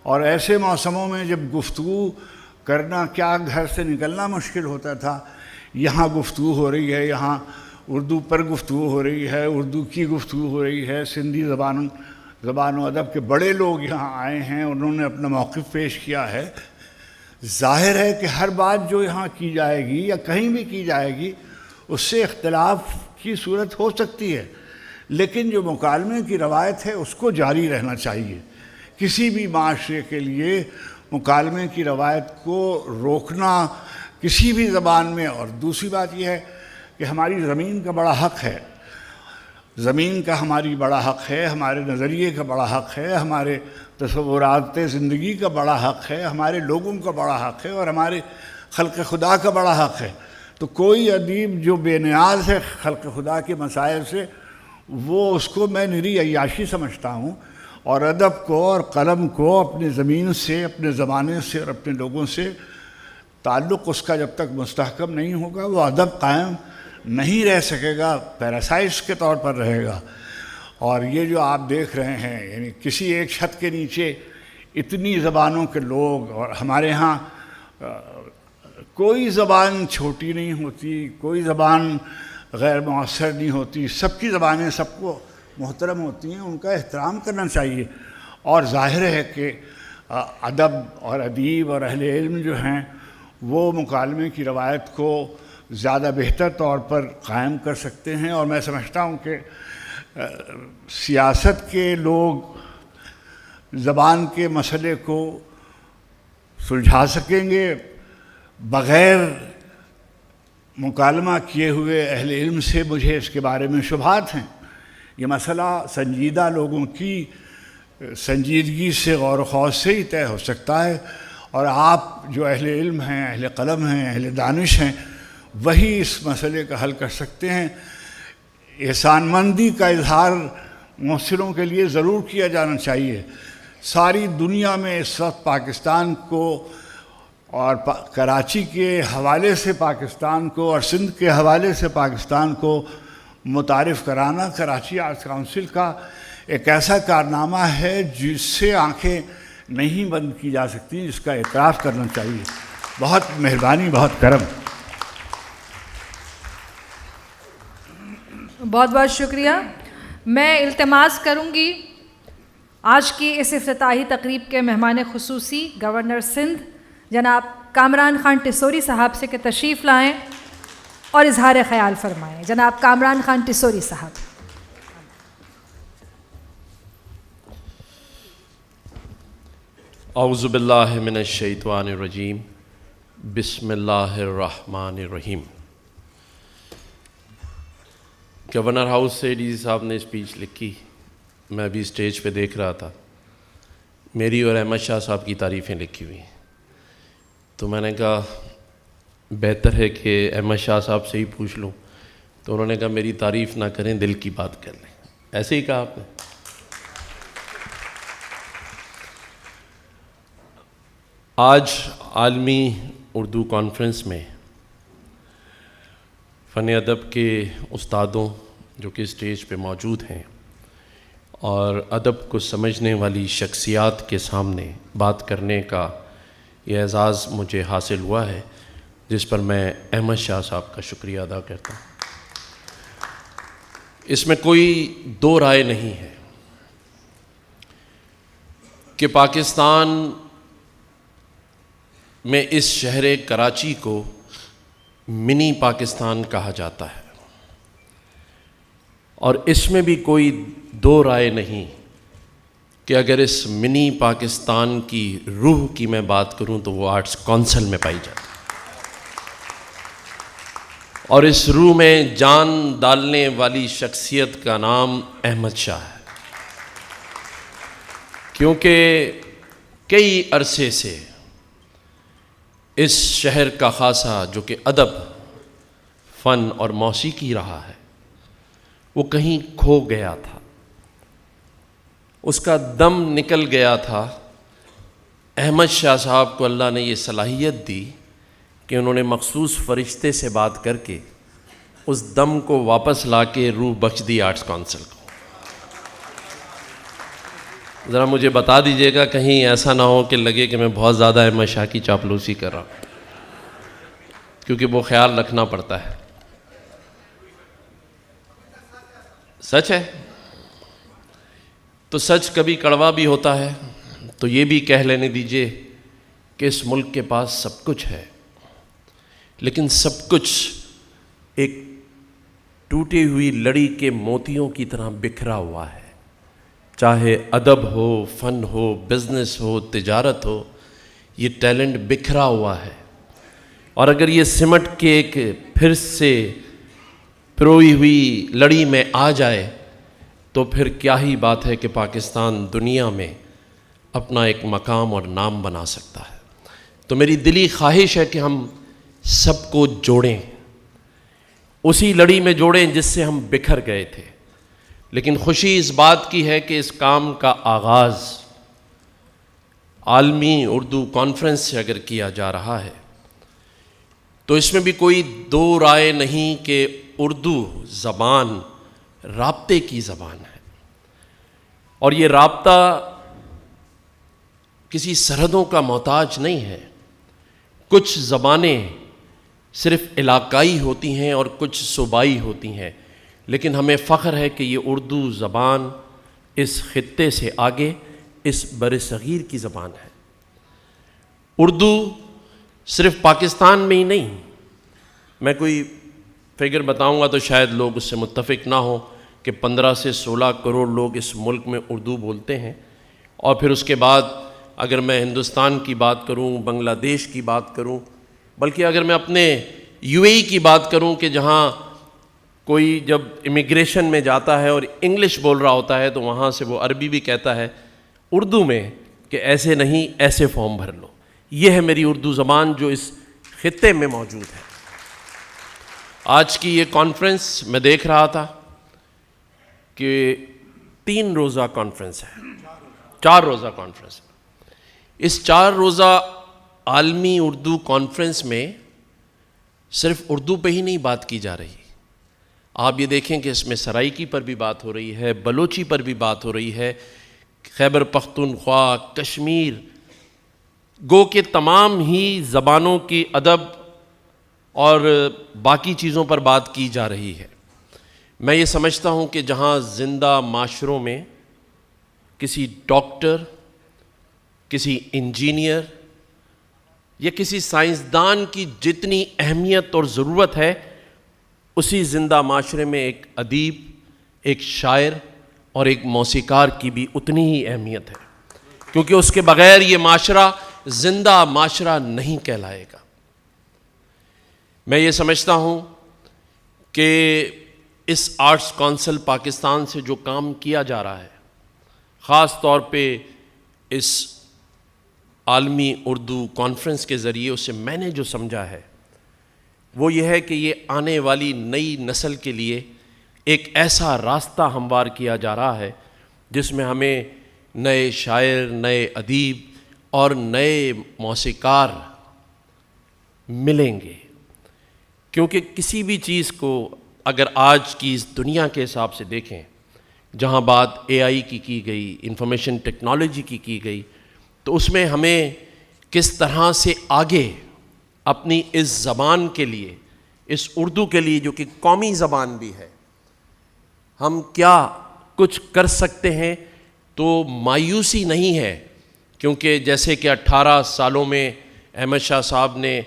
اور ایسے موسموں میں جب گفتگو کرنا، کیا گھر سے نکلنا مشکل ہوتا تھا، یہاں گفتگو ہو رہی ہے، یہاں اردو پر گفتگو ہو رہی ہے، اردو کی گفتگو ہو رہی ہے، سندھی زبان و ادب کے بڑے لوگ یہاں آئے ہیں، انہوں نے اپنا موقف پیش کیا ہے۔ ظاہر ہے کہ ہر بات جو یہاں کی جائے گی یا کہیں بھی کی جائے گی اس سے اختلاف کی صورت ہو سکتی ہے، لیکن جو مکالمے کی روایت ہے اس کو جاری رہنا چاہیے۔ کسی بھی معاشرے کے لیے مکالمے کی روایت کو روکنا کسی بھی زبان میں، اور دوسری بات یہ ہے کہ ہماری زمین کا بڑا حق ہے، زمین کا ہماری بڑا حق ہے، ہمارے نظریے کا بڑا حق ہے، ہمارے تصورات زندگی کا بڑا حق ہے، ہمارے لوگوں کا بڑا حق ہے، اور ہمارے خلق خدا کا بڑا حق ہے۔ تو کوئی ادیب جو بے نیاز ہے خلق خدا کے مسائل سے، وہ اس کو میں نری عیاشی سمجھتا ہوں، اور ادب کو اور قلم کو اپنی زمین سے، اپنے زمانے سے اور اپنے لوگوں سے تعلق اس کا جب تک مستحکم نہیں ہوگا، وہ ادب قائم نہیں رہ سکے گا، پیراسائٹس کے طور پر رہے گا۔ اور یہ جو آپ دیکھ رہے ہیں یعنی کسی ایک چھت کے نیچے اتنی زبانوں کے لوگ، اور ہمارے ہاں کوئی زبان چھوٹی نہیں ہوتی، کوئی زبان غیر مؤثر نہیں ہوتی، سب کی زبانیں سب کو محترم ہوتی ہیں، ان کا احترام کرنا چاہیے. اور ظاہر ہے کہ ادب اور ادیب اور اہل علم جو ہیں وہ مکالمے کی روایت کو زیادہ بہتر طور پر قائم کر سکتے ہیں. اور میں سمجھتا ہوں کہ سیاست کے لوگ زبان کے مسئلے کو سلجھا سکیں گے بغیر مکالمہ کیے ہوئے اہل علم سے. مجھے اس کے بارے میں شبہات ہیں. یہ مسئلہ سنجیدہ لوگوں کی سنجیدگی سے غور و خوض سے ہی طے ہو سکتا ہے، اور آپ جو اہل علم ہیں، اہل قلم ہیں، اہل دانش ہیں، وہی اس مسئلے کا حل کر سکتے ہیں. احسان مندی کا اظہار محسنوں کے لیے ضرور کیا جانا چاہیے. ساری دنیا میں اس وقت پاکستان کو اور کراچی کے حوالے سے پاکستان کو اور سندھ کے حوالے سے پاکستان کو متعارف کرانا کراچی آرٹس کونسل کا ایک ایسا کارنامہ ہے جس سے آنکھیں نہیں بند کی جا سکتی، جس کا اعتراف کرنا چاہیے. بہت مہربانی، بہت کرم. بہت بہت شکریہ. میں التماس کروں گی آج کی اس افتتاحی تقریب کے مہمان خصوصی گورنر سندھ جناب کامران خان ٹسوری صاحب سے کہ تشریف لائیں اور اظہار خیال فرمائیں. جناب کامران خان ٹسوری صاحب. اعوذ باللہ من الشیطان الرجیم، بسم اللہ الرحمن الرحیم. گورنر ہاؤس سے ڈی سی صاحب نے اسپیچ لکھی، میں بھی اسٹیج پہ دیکھ رہا تھا. میری اور احمد شاہ صاحب کی تعریفیں لکھی ہوئی ہیں، تو میں نے کہا بہتر ہے کہ احمد شاہ صاحب سے ہی پوچھ لوں. تو انہوں نے کہا میری تعریف نہ کریں، دل کی بات کر لیں. ایسے ہی کہا آپ نے. آج عالمی اردو کانفرنس میں فن ادب کے استادوں جو کہ اسٹیج پہ موجود ہیں اور ادب کو سمجھنے والی شخصیات کے سامنے بات کرنے کا یہ اعزاز مجھے حاصل ہوا ہے، جس پر میں احمد شاہ صاحب کا شکریہ ادا کرتا ہوں. اس میں کوئی دو رائے نہیں ہے کہ پاکستان میں اس شہر کراچی کو منی پاکستان کہا جاتا ہے، اور اس میں بھی کوئی دو رائے نہیں کہ اگر اس منی پاکستان کی روح کی میں بات کروں تو وہ آرٹس کونسل میں پائی جاتی ہے. اور اس روح میں جان ڈالنے والی شخصیت کا نام احمد شاہ ہے، کیونکہ کئی عرصے سے اس شہر کا خاصہ جو کہ ادب، فن اور موسیقی رہا ہے وہ کہیں کھو گیا تھا، اس کا دم نکل گیا تھا. احمد شاہ صاحب کو اللہ نے یہ صلاحیت دی کہ انہوں نے مخصوص فرشتے سے بات کر کے اس دم کو واپس لا کے روح بخش دی آرٹس کونسل کو. ذرا مجھے بتا دیجئے گا کہیں ایسا نہ ہو کہ لگے کہ میں بہت زیادہ احمد شاہ کی چاپلوسی کر رہا ہوں، کیونکہ وہ خیال رکھنا پڑتا ہے. سچ ہے تو سچ کبھی کڑوا بھی ہوتا ہے. تو یہ بھی کہہ لینے دیجئے کہ اس ملک کے پاس سب کچھ ہے، لیکن سب کچھ ایک ٹوٹی ہوئی لڑی کے موتیوں کی طرح بکھرا ہوا ہے. چاہے ادب ہو، فن ہو، بزنس ہو، تجارت ہو، یہ ٹیلنٹ بکھرا ہوا ہے. اور اگر یہ سمٹ کے ایک پھر سے پروئی ہوئی لڑی میں آ جائے تو پھر کیا ہی بات ہے کہ پاکستان دنیا میں اپنا ایک مقام اور نام بنا سکتا ہے. تو میری دلی خواہش ہے کہ ہم سب کو جوڑیں، اسی لڑی میں جوڑیں جس سے ہم بکھر گئے تھے. لیکن خوشی اس بات کی ہے کہ اس کام کا آغاز عالمی اردو کانفرنس سے اگر کیا جا رہا ہے تو اس میں بھی کوئی دو رائے نہیں کہ اردو زبان رابطے کی زبان ہے. اور یہ رابطہ کسی سرحدوں کا محتاج نہیں ہے. کچھ زبانیں صرف علاقائی ہوتی ہیں اور کچھ صوبائی ہوتی ہیں، لیکن ہمیں فخر ہے کہ یہ اردو زبان اس خطے سے آگے اس بر صغیر کی زبان ہے. اردو صرف پاکستان میں ہی نہیں، میں کوئی فگر بتاؤں گا تو شاید لوگ اس سے متفق نہ ہوں کہ 15 سے 16 کروڑ لوگ اس ملک میں اردو بولتے ہیں. اور پھر اس کے بعد اگر میں ہندوستان کی بات کروں، بنگلہ دیش کی بات کروں، بلکہ اگر میں اپنے UAE کی بات کروں کہ جہاں کوئی جب امیگریشن میں جاتا ہے اور انگلش بول رہا ہوتا ہے تو وہاں سے وہ عربی بھی کہتا ہے اردو میں کہ ایسے نہیں ایسے فارم بھر لو. یہ ہے میری اردو زبان جو اس خطے میں موجود ہے. آج کی یہ کانفرنس میں دیکھ رہا تھا کہ 3 روزہ کانفرنس ہے، 4 روزہ کانفرنس. اس 4 روزہ عالمی اردو کانفرنس میں صرف اردو پہ ہی نہیں بات کی جا رہی. آپ یہ دیکھیں کہ اس میں سرائیکی پر بھی بات ہو رہی ہے، بلوچی پر بھی بات ہو رہی ہے، خیبر پختونخوا، کشمیر، گو کہ تمام ہی زبانوں کی ادب اور باقی چیزوں پر بات کی جا رہی ہے. میں یہ سمجھتا ہوں کہ جہاں زندہ معاشروں میں کسی ڈاکٹر، کسی انجینئر یا کسی سائنسدان کی جتنی اہمیت اور ضرورت ہے، اسی زندہ معاشرے میں ایک ادیب، ایک شاعر اور ایک موسیقار کی بھی اتنی ہی اہمیت ہے، کیونکہ اس کے بغیر یہ معاشرہ زندہ معاشرہ نہیں کہلائے گا. میں یہ سمجھتا ہوں کہ اس آرٹس کونسل پاکستان سے جو کام کیا جا رہا ہے، خاص طور پہ اس عالمی اردو کانفرنس کے ذریعے، اسے میں نے جو سمجھا ہے وہ یہ ہے کہ یہ آنے والی نئی نسل کے لیے ایک ایسا راستہ ہموار کیا جا رہا ہے جس میں ہمیں نئے شاعر، نئے ادیب اور نئے موسیقار ملیں گے. کیونکہ کسی بھی چیز کو اگر آج کی اس دنیا کے حساب سے دیکھیں، جہاں بات AI کی گئی، انفارمیشن ٹیکنالوجی کی گئی، تو اس میں ہمیں کس طرح سے آگے اپنی اس زبان کے لیے، اس اردو کے لیے جو کہ قومی زبان بھی ہے، ہم کیا کچھ کر سکتے ہیں. تو مایوسی نہیں ہے، کیونکہ جیسے کہ 18 سالوں میں احمد شاہ صاحب نے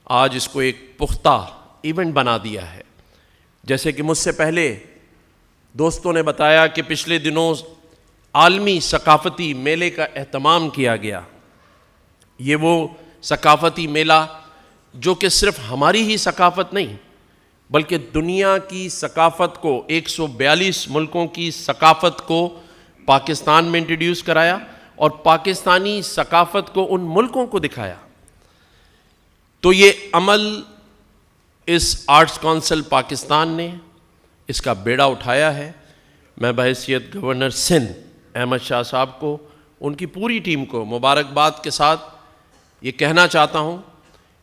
آج اس کو ایک پختہ ایونٹ بنا دیا ہے. جیسے کہ مجھ سے پہلے دوستوں نے بتایا کہ پچھلے دنوں عالمی ثقافتی میلے کا اہتمام کیا گیا. یہ وہ ثقافتی میلہ جو کہ صرف ہماری ہی ثقافت نہیں بلکہ دنیا کی ثقافت کو، 142 ملکوں کی ثقافت کو پاکستان میں انٹروڈیوس کرایا اور پاکستانی ثقافت کو ان ملکوں کو دکھایا. تو یہ عمل اس آرٹس کونسل پاکستان نے اس کا بیڑا اٹھایا ہے. میں بحیثیت گورنر سندھ احمد شاہ صاحب کو، ان کی پوری ٹیم کو مبارکباد کے ساتھ یہ کہنا چاہتا ہوں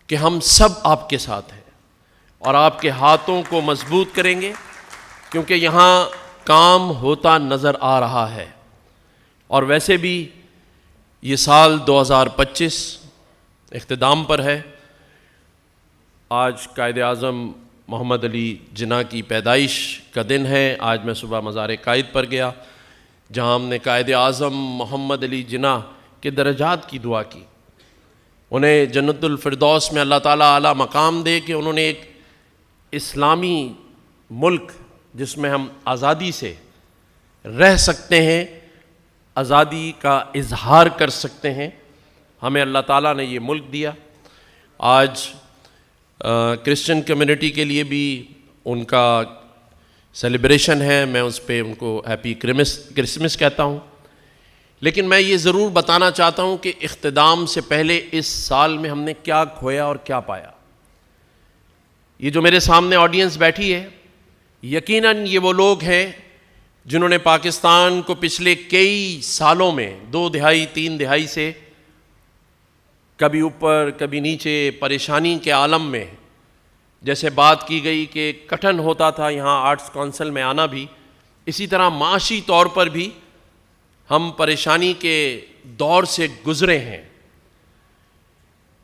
کہ ہم سب آپ کے ساتھ ہیں اور آپ کے ہاتھوں کو مضبوط کریں گے، کیونکہ یہاں کام ہوتا نظر آ رہا ہے. اور ویسے بھی یہ سال 2025 اختتام پر ہے. آج قائد اعظم محمد علی جناح کی پیدائش کا دن ہے. آج میں صبح مزار قائد پر گیا جہاں ہم نے قائد اعظم محمد علی جناح کے درجات کی دعا کی. انہیں جنت الفردوس میں اللہ تعالیٰ اعلیٰ مقام دے کہ انہوں نے ایک اسلامی ملک جس میں ہم آزادی سے رہ سکتے ہیں، آزادی کا اظہار کر سکتے ہیں، ہمیں اللہ تعالیٰ نے یہ ملک دیا. آج کرسچن کمیونٹی کے لیے بھی ان کا سیلیبریشن ہے. میں اس پہ ان کو ہیپی کرسمس کہتا ہوں. لیکن میں یہ ضرور بتانا چاہتا ہوں کہ اختتام سے پہلے اس سال میں ہم نے کیا کھویا اور کیا پایا. یہ جو میرے سامنے آڈینس بیٹھی ہے، یقیناً یہ وہ لوگ ہیں جنہوں نے پاکستان کو پچھلے کئی سالوں میں 2 دہائی 3 دہائی سے کبھی اوپر کبھی نیچے پریشانی کے عالم میں، جیسے بات کی گئی کہ کٹھن ہوتا تھا یہاں آرٹس کونسل میں آنا بھی، اسی طرح معاشی طور پر بھی ہم پریشانی کے دور سے گزرے ہیں،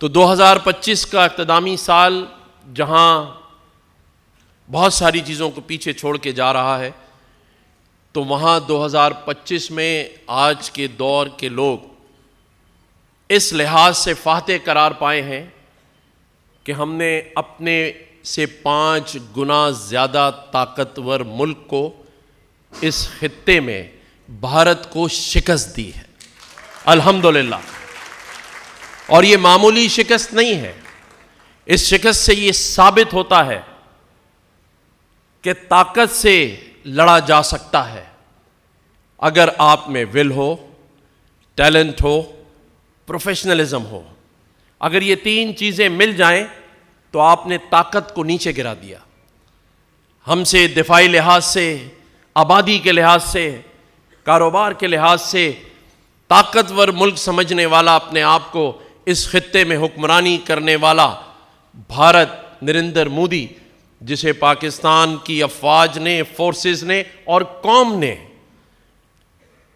تو 2025 کا اقتدامی سال جہاں بہت ساری چیزوں کو پیچھے چھوڑ کے جا رہا ہے، تو وہاں 2025 میں آج کے دور کے لوگ اس لحاظ سے فاتح قرار پائے ہیں کہ ہم نے اپنے سے 5 گنا زیادہ طاقتور ملک کو اس خطے میں بھارت کو شکست دی ہے، الحمدللہ۔ اور یہ معمولی شکست نہیں ہے، اس شکست سے یہ ثابت ہوتا ہے کہ طاقت سے لڑا جا سکتا ہے اگر آپ میں ول ہو، ٹیلنٹ ہو، پروفیشنلزم ہو۔ اگر یہ 3 چیزیں مل جائیں تو آپ نے طاقت کو نیچے گرا دیا۔ ہم سے دفاعی لحاظ سے، آبادی کے لحاظ سے، کاروبار کے لحاظ سے طاقتور ملک سمجھنے والا اپنے آپ کو اس خطے میں حکمرانی کرنے والا بھارت، نریندر مودی، جسے پاکستان کی افواج نے، فورسز نے اور قوم نے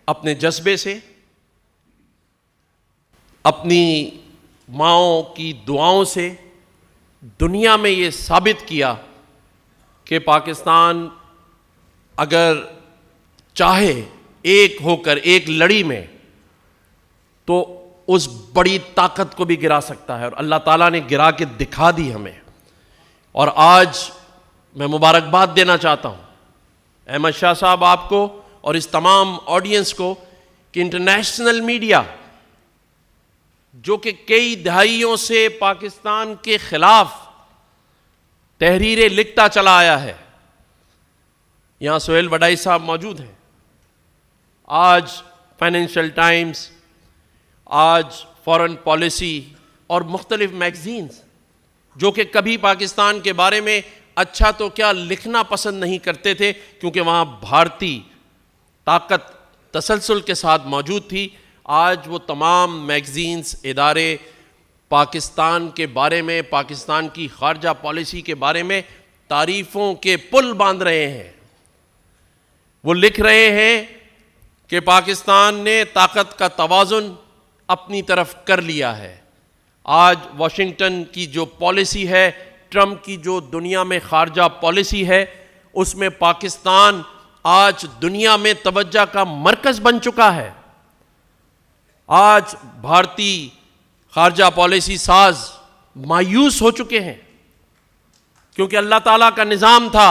اپنے جذبے سے، اپنی ماؤں کی دعاؤں سے دنیا میں یہ ثابت کیا کہ پاکستان اگر چاہے ایک ہو کر ایک لڑی میں تو اس بڑی طاقت کو بھی گرا سکتا ہے، اور اللہ تعالیٰ نے گرا کے دکھا دی ہمیں۔ اور آج میں مبارکباد دینا چاہتا ہوں احمد شاہ صاحب آپ کو اور اس تمام آڈینس کو کہ انٹرنیشنل میڈیا جو کہ کئی دہائیوں سے پاکستان کے خلاف تحریریں لکھتا چلا آیا ہے، یہاں سہیل وڈائی صاحب موجود ہیں، آج فائنینشل ٹائمز، آج فارن پالیسی اور مختلف میگزینز جو کہ کبھی پاکستان کے بارے میں اچھا تو کیا لکھنا پسند نہیں کرتے تھے کیونکہ وہاں بھارتی طاقت تسلسل کے ساتھ موجود تھی، آج وہ تمام میگزینز، ادارے پاکستان کے بارے میں، پاکستان کی خارجہ پالیسی کے بارے میں تعریفوں کے پل باندھ رہے ہیں۔ وہ لکھ رہے ہیں کہ پاکستان نے طاقت کا توازن اپنی طرف کر لیا ہے۔ آج واشنگٹن کی جو پالیسی ہے، ٹرمپ کی جو دنیا میں خارجہ پالیسی ہے، اس میں پاکستان آج دنیا میں توجہ کا مرکز بن چکا ہے۔ آج بھارتی خارجہ پالیسی ساز مایوس ہو چکے ہیں کیونکہ اللہ تعالیٰ کا نظام تھا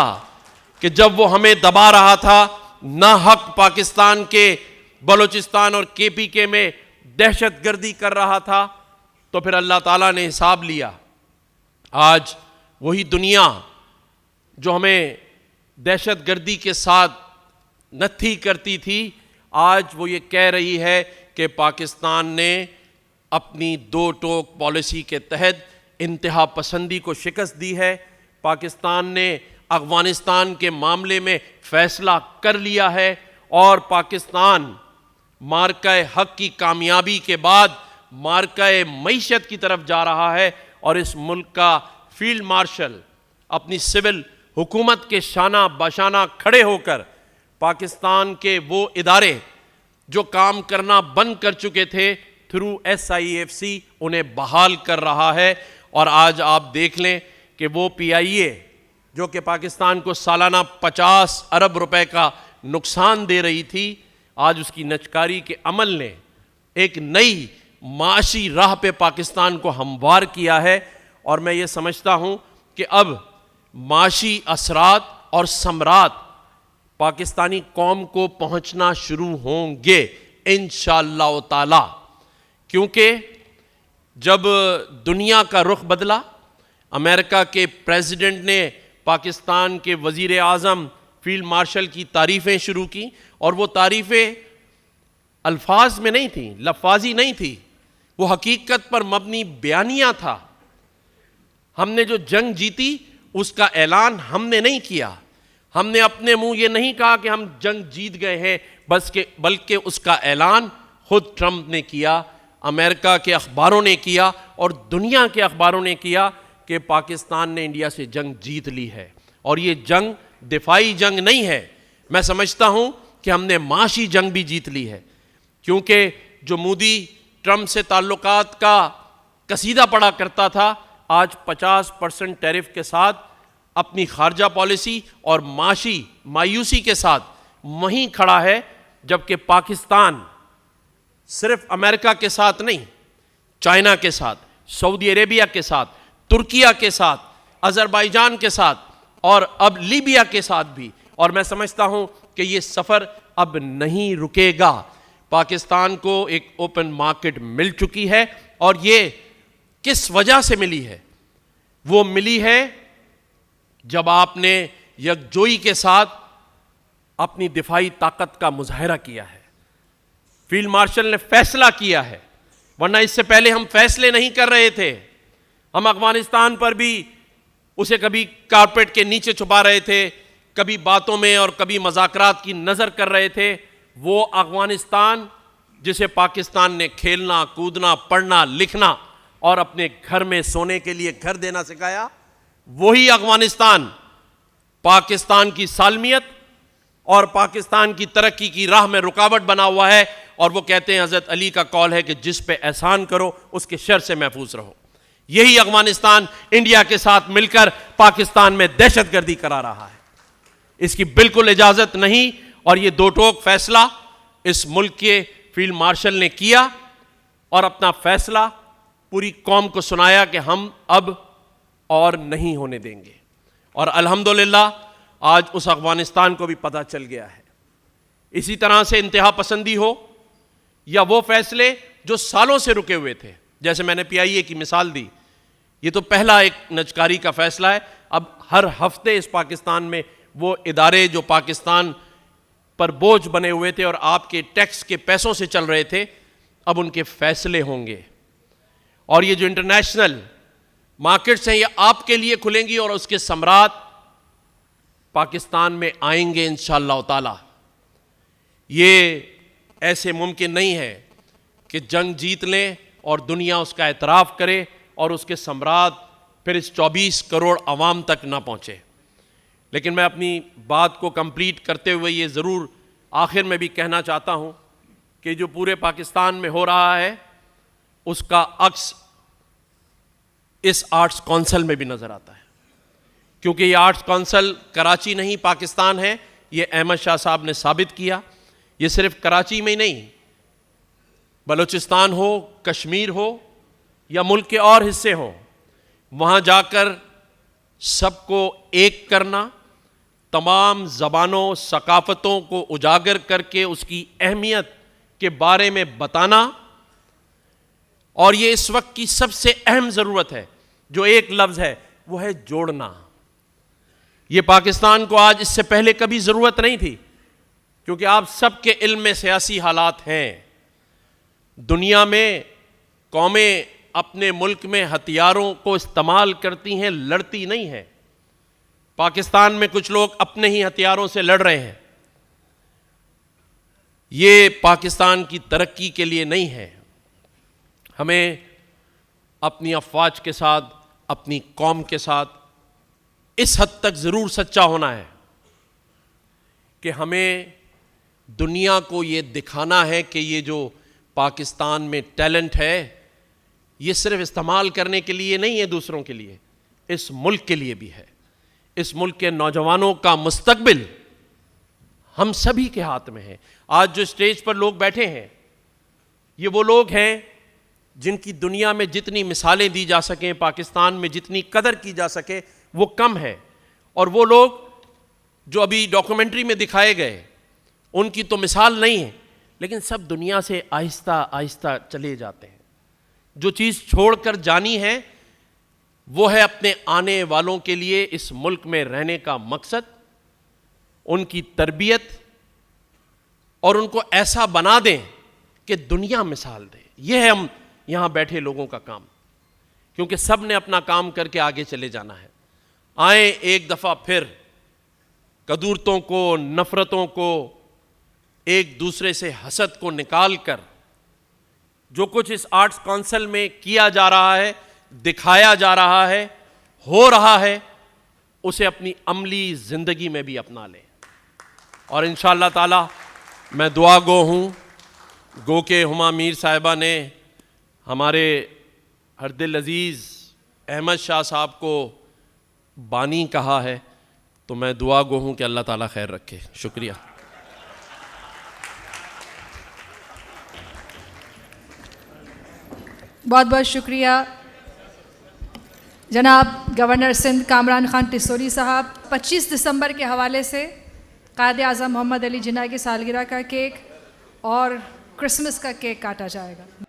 کہ جب وہ ہمیں دبا رہا تھا، ناحق پاکستان کے بلوچستان اور کے پی کے میں دہشت گردی کر رہا تھا، تو پھر اللہ تعالیٰ نے حساب لیا۔ آج وہی دنیا جو ہمیں دہشت گردی کے ساتھ نتھی کرتی تھی، آج وہ یہ کہہ رہی ہے کہ پاکستان نے اپنی 2 ٹوک پالیسی کے تحت انتہا پسندی کو شکست دی ہے۔ پاکستان نے افغانستان کے معاملے میں فیصلہ کر لیا ہے اور پاکستان مارکہ حق کی کامیابی کے بعد مارکہ معیشت کی طرف جا رہا ہے، اور اس ملک کا فیلڈ مارشل اپنی سول حکومت کے شانہ بشانہ کھڑے ہو کر پاکستان کے وہ ادارے جو کام کرنا بند کر چکے تھے تھرو SIFC انہیں بحال کر رہا ہے۔ اور آج آپ دیکھ لیں کہ وہ PIA جو کہ پاکستان کو سالانہ 50 ارب روپے کا نقصان دے رہی تھی، آج اس کی نجکاری کے عمل نے ایک نئی معاشی راہ پہ پاکستان کو ہموار کیا ہے، اور میں یہ سمجھتا ہوں کہ اب معاشی اثرات اور ثمرات پاکستانی قوم کو پہنچنا شروع ہوں گے انشاءاللہ تعالی، کیونکہ جب دنیا کا رخ بدلا، امریکہ کے پریزیڈنٹ نے پاکستان کے وزیر اعظم فیلڈ مارشل کی تعریفیں شروع کی، اور وہ تعریفیں الفاظ میں نہیں تھیں، لفاظی نہیں تھی، وہ حقیقت پر مبنی بیانیہ تھا۔ ہم نے جو جنگ جیتی اس کا اعلان ہم نے نہیں کیا، ہم نے اپنے منہ یہ نہیں کہا کہ ہم جنگ جیت گئے ہیں، بلکہ اس کا اعلان خود ٹرمپ نے کیا، امریکہ کے اخباروں نے کیا اور دنیا کے اخباروں نے کیا کہ پاکستان نے انڈیا سے جنگ جیت لی ہے۔ اور یہ جنگ دفاعی جنگ نہیں ہے، میں سمجھتا ہوں کہ ہم نے معاشی جنگ بھی جیت لی ہے۔ کیونکہ جو مودی ٹرمپ سے تعلقات کا قصیدہ پڑھا کرتا تھا، آج 50% ٹیرف کے ساتھ اپنی خارجہ پالیسی اور معاشی مایوسی کے ساتھ وہیں کھڑا ہے، جبکہ پاکستان صرف امریکہ کے ساتھ نہیں، چائنا کے ساتھ، سعودی عربیہ کے ساتھ، ترکیہ کے ساتھ، آذربائیجان کے ساتھ اور اب لیبیا کے ساتھ بھی، اور میں سمجھتا ہوں کہ یہ سفر اب نہیں رکے گا۔ پاکستان کو ایک اوپن مارکیٹ مل چکی ہے، اور یہ کس وجہ سے ملی ہے؟ وہ ملی ہے جب آپ نے یکجوئی کے ساتھ اپنی دفاعی طاقت کا مظاہرہ کیا ہے، فیلڈ مارشل نے فیصلہ کیا ہے، ورنہ اس سے پہلے ہم فیصلے نہیں کر رہے تھے۔ ہم افغانستان پر بھی اسے کبھی کارپیٹ کے نیچے چھپا رہے تھے، کبھی باتوں میں اور کبھی مذاکرات کی نظر کر رہے تھے۔ وہ افغانستان جسے پاکستان نے کھیلنا، کودنا، پڑھنا، لکھنا اور اپنے گھر میں سونے کے لیے گھر دینا سکھایا، وہی افغانستان پاکستان کی سالمیت اور پاکستان کی ترقی کی راہ میں رکاوٹ بنا ہوا ہے، اور وہ کہتے ہیں حضرت علی کا قول ہے کہ جس پہ احسان کرو اس کے شر سے محفوظ رہو۔ یہی افغانستان انڈیا کے ساتھ مل کر پاکستان میں دہشت گردی کرا رہا ہے، اس کی بالکل اجازت نہیں، اور یہ دو ٹوک فیصلہ اس ملک کے فیلڈ مارشل نے کیا اور اپنا فیصلہ پوری قوم کو سنایا کہ ہم اب اور نہیں ہونے دیں گے، اور الحمدللہ آج اس افغانستان کو بھی پتہ چل گیا ہے۔ اسی طرح سے انتہا پسندی ہو یا وہ فیصلے جو سالوں سے رکے ہوئے تھے، جیسے میں نے پی آئی اے کی مثال دی، یہ تو پہلا ایک نجکاری کا فیصلہ ہے۔ اب ہر ہفتے اس پاکستان میں وہ ادارے جو پاکستان پر بوجھ بنے ہوئے تھے اور آپ کے ٹیکس کے پیسوں سے چل رہے تھے، اب ان کے فیصلے ہوں گے، اور یہ جو انٹرنیشنل مارکیٹس ہیں یہ آپ کے لیے کھلیں گی، اور اس کے ثمرات پاکستان میں آئیں گے انشاءاللہ تعالی۔ یہ ایسے ممکن نہیں ہے کہ جنگ جیت لیں اور دنیا اس کا اعتراف کرے اور اس کے ثمرات پھر اس 24 کروڑ عوام تک نہ پہنچے۔ لیکن میں اپنی بات کو کمپلیٹ کرتے ہوئے یہ ضرور آخر میں بھی کہنا چاہتا ہوں کہ جو پورے پاکستان میں ہو رہا ہے اس کا عکس اس آرٹس کونسل میں بھی نظر آتا ہے، کیونکہ یہ آرٹس کونسل کراچی نہیں پاکستان ہے، یہ احمد شاہ صاحب نے ثابت کیا۔ یہ صرف کراچی میں ہی نہیں، بلوچستان ہو، کشمیر ہو یا ملک کے اور حصے ہوں، وہاں جا کر سب کو ایک کرنا، تمام زبانوں ثقافتوں کو اجاگر کر کے اس کی اہمیت کے بارے میں بتانا، اور یہ اس وقت کی سب سے اہم ضرورت ہے، جو ایک لفظ ہے وہ ہے جوڑنا۔ یہ پاکستان کو آج اس سے پہلے کبھی ضرورت نہیں تھی، کیونکہ آپ سب کے علم میں سیاسی حالات ہیں۔ دنیا میں قومیں اپنے ملک میں ہتھیاروں کو استعمال کرتی ہیں، لڑتی نہیں ہیں۔ پاکستان میں کچھ لوگ اپنے ہی ہتھیاروں سے لڑ رہے ہیں۔ یہ پاکستان کی ترقی کے لیے نہیں ہے۔ ہمیں اپنی افواج کے ساتھ، اپنی قوم کے ساتھ اس حد تک ضرور سچا ہونا ہے کہ ہمیں دنیا کو یہ دکھانا ہے کہ یہ جو پاکستان میں ٹیلنٹ ہے یہ صرف استعمال کرنے کے لیے نہیں ہے، دوسروں کے لیے، اس ملک کے لیے بھی ہے۔ اس ملک کے نوجوانوں کا مستقبل ہم سبھی کے ہاتھ میں ہے۔ آج جو اسٹیج پر لوگ بیٹھے ہیں یہ وہ لوگ ہیں جن کی دنیا میں جتنی مثالیں دی جا سکیں، پاکستان میں جتنی قدر کی جا سکے وہ کم ہے، اور وہ لوگ جو ابھی ڈاکومنٹری میں دکھائے گئے ان کی تو مثال نہیں ہے، لیکن سب دنیا سے آہستہ آہستہ چلے جاتے ہیں۔ جو چیز چھوڑ کر جانی ہے وہ ہے اپنے آنے والوں کے لیے اس ملک میں رہنے کا مقصد، ان کی تربیت، اور ان کو ایسا بنا دیں کہ دنیا مثال دے۔ یہ ہے ہم یہاں بیٹھے لوگوں کا کام، کیونکہ سب نے اپنا کام کر کے آگے چلے جانا ہے۔ آئیں ایک دفعہ پھر قدورتوں کو، نفرتوں کو، ایک دوسرے سے حسد کو نکال کر جو کچھ اس آرٹس کونسل میں کیا جا رہا ہے، دکھایا جا رہا ہے، ہو رہا ہے، اسے اپنی عملی زندگی میں بھی اپنا لیں۔ اور انشاءاللہ تعالی میں دعا گو ہوں گو کہ ہما میر صاحبہ نے ہمارے ہر دل عزیز احمد شاہ صاحب کو بانی کہا ہے، تو میں دعا گو ہوں کہ اللہ تعالیٰ خیر رکھے. شکریہ. بہت بہت شکریہ جناب گورنر سندھ کامران خان ٹسوری صاحب. 25 دسمبر کے حوالے سے قائد اعظم محمد علی جناح کی سالگرہ کا کیک اور کرسمس کا کیک کاٹا جائے گا.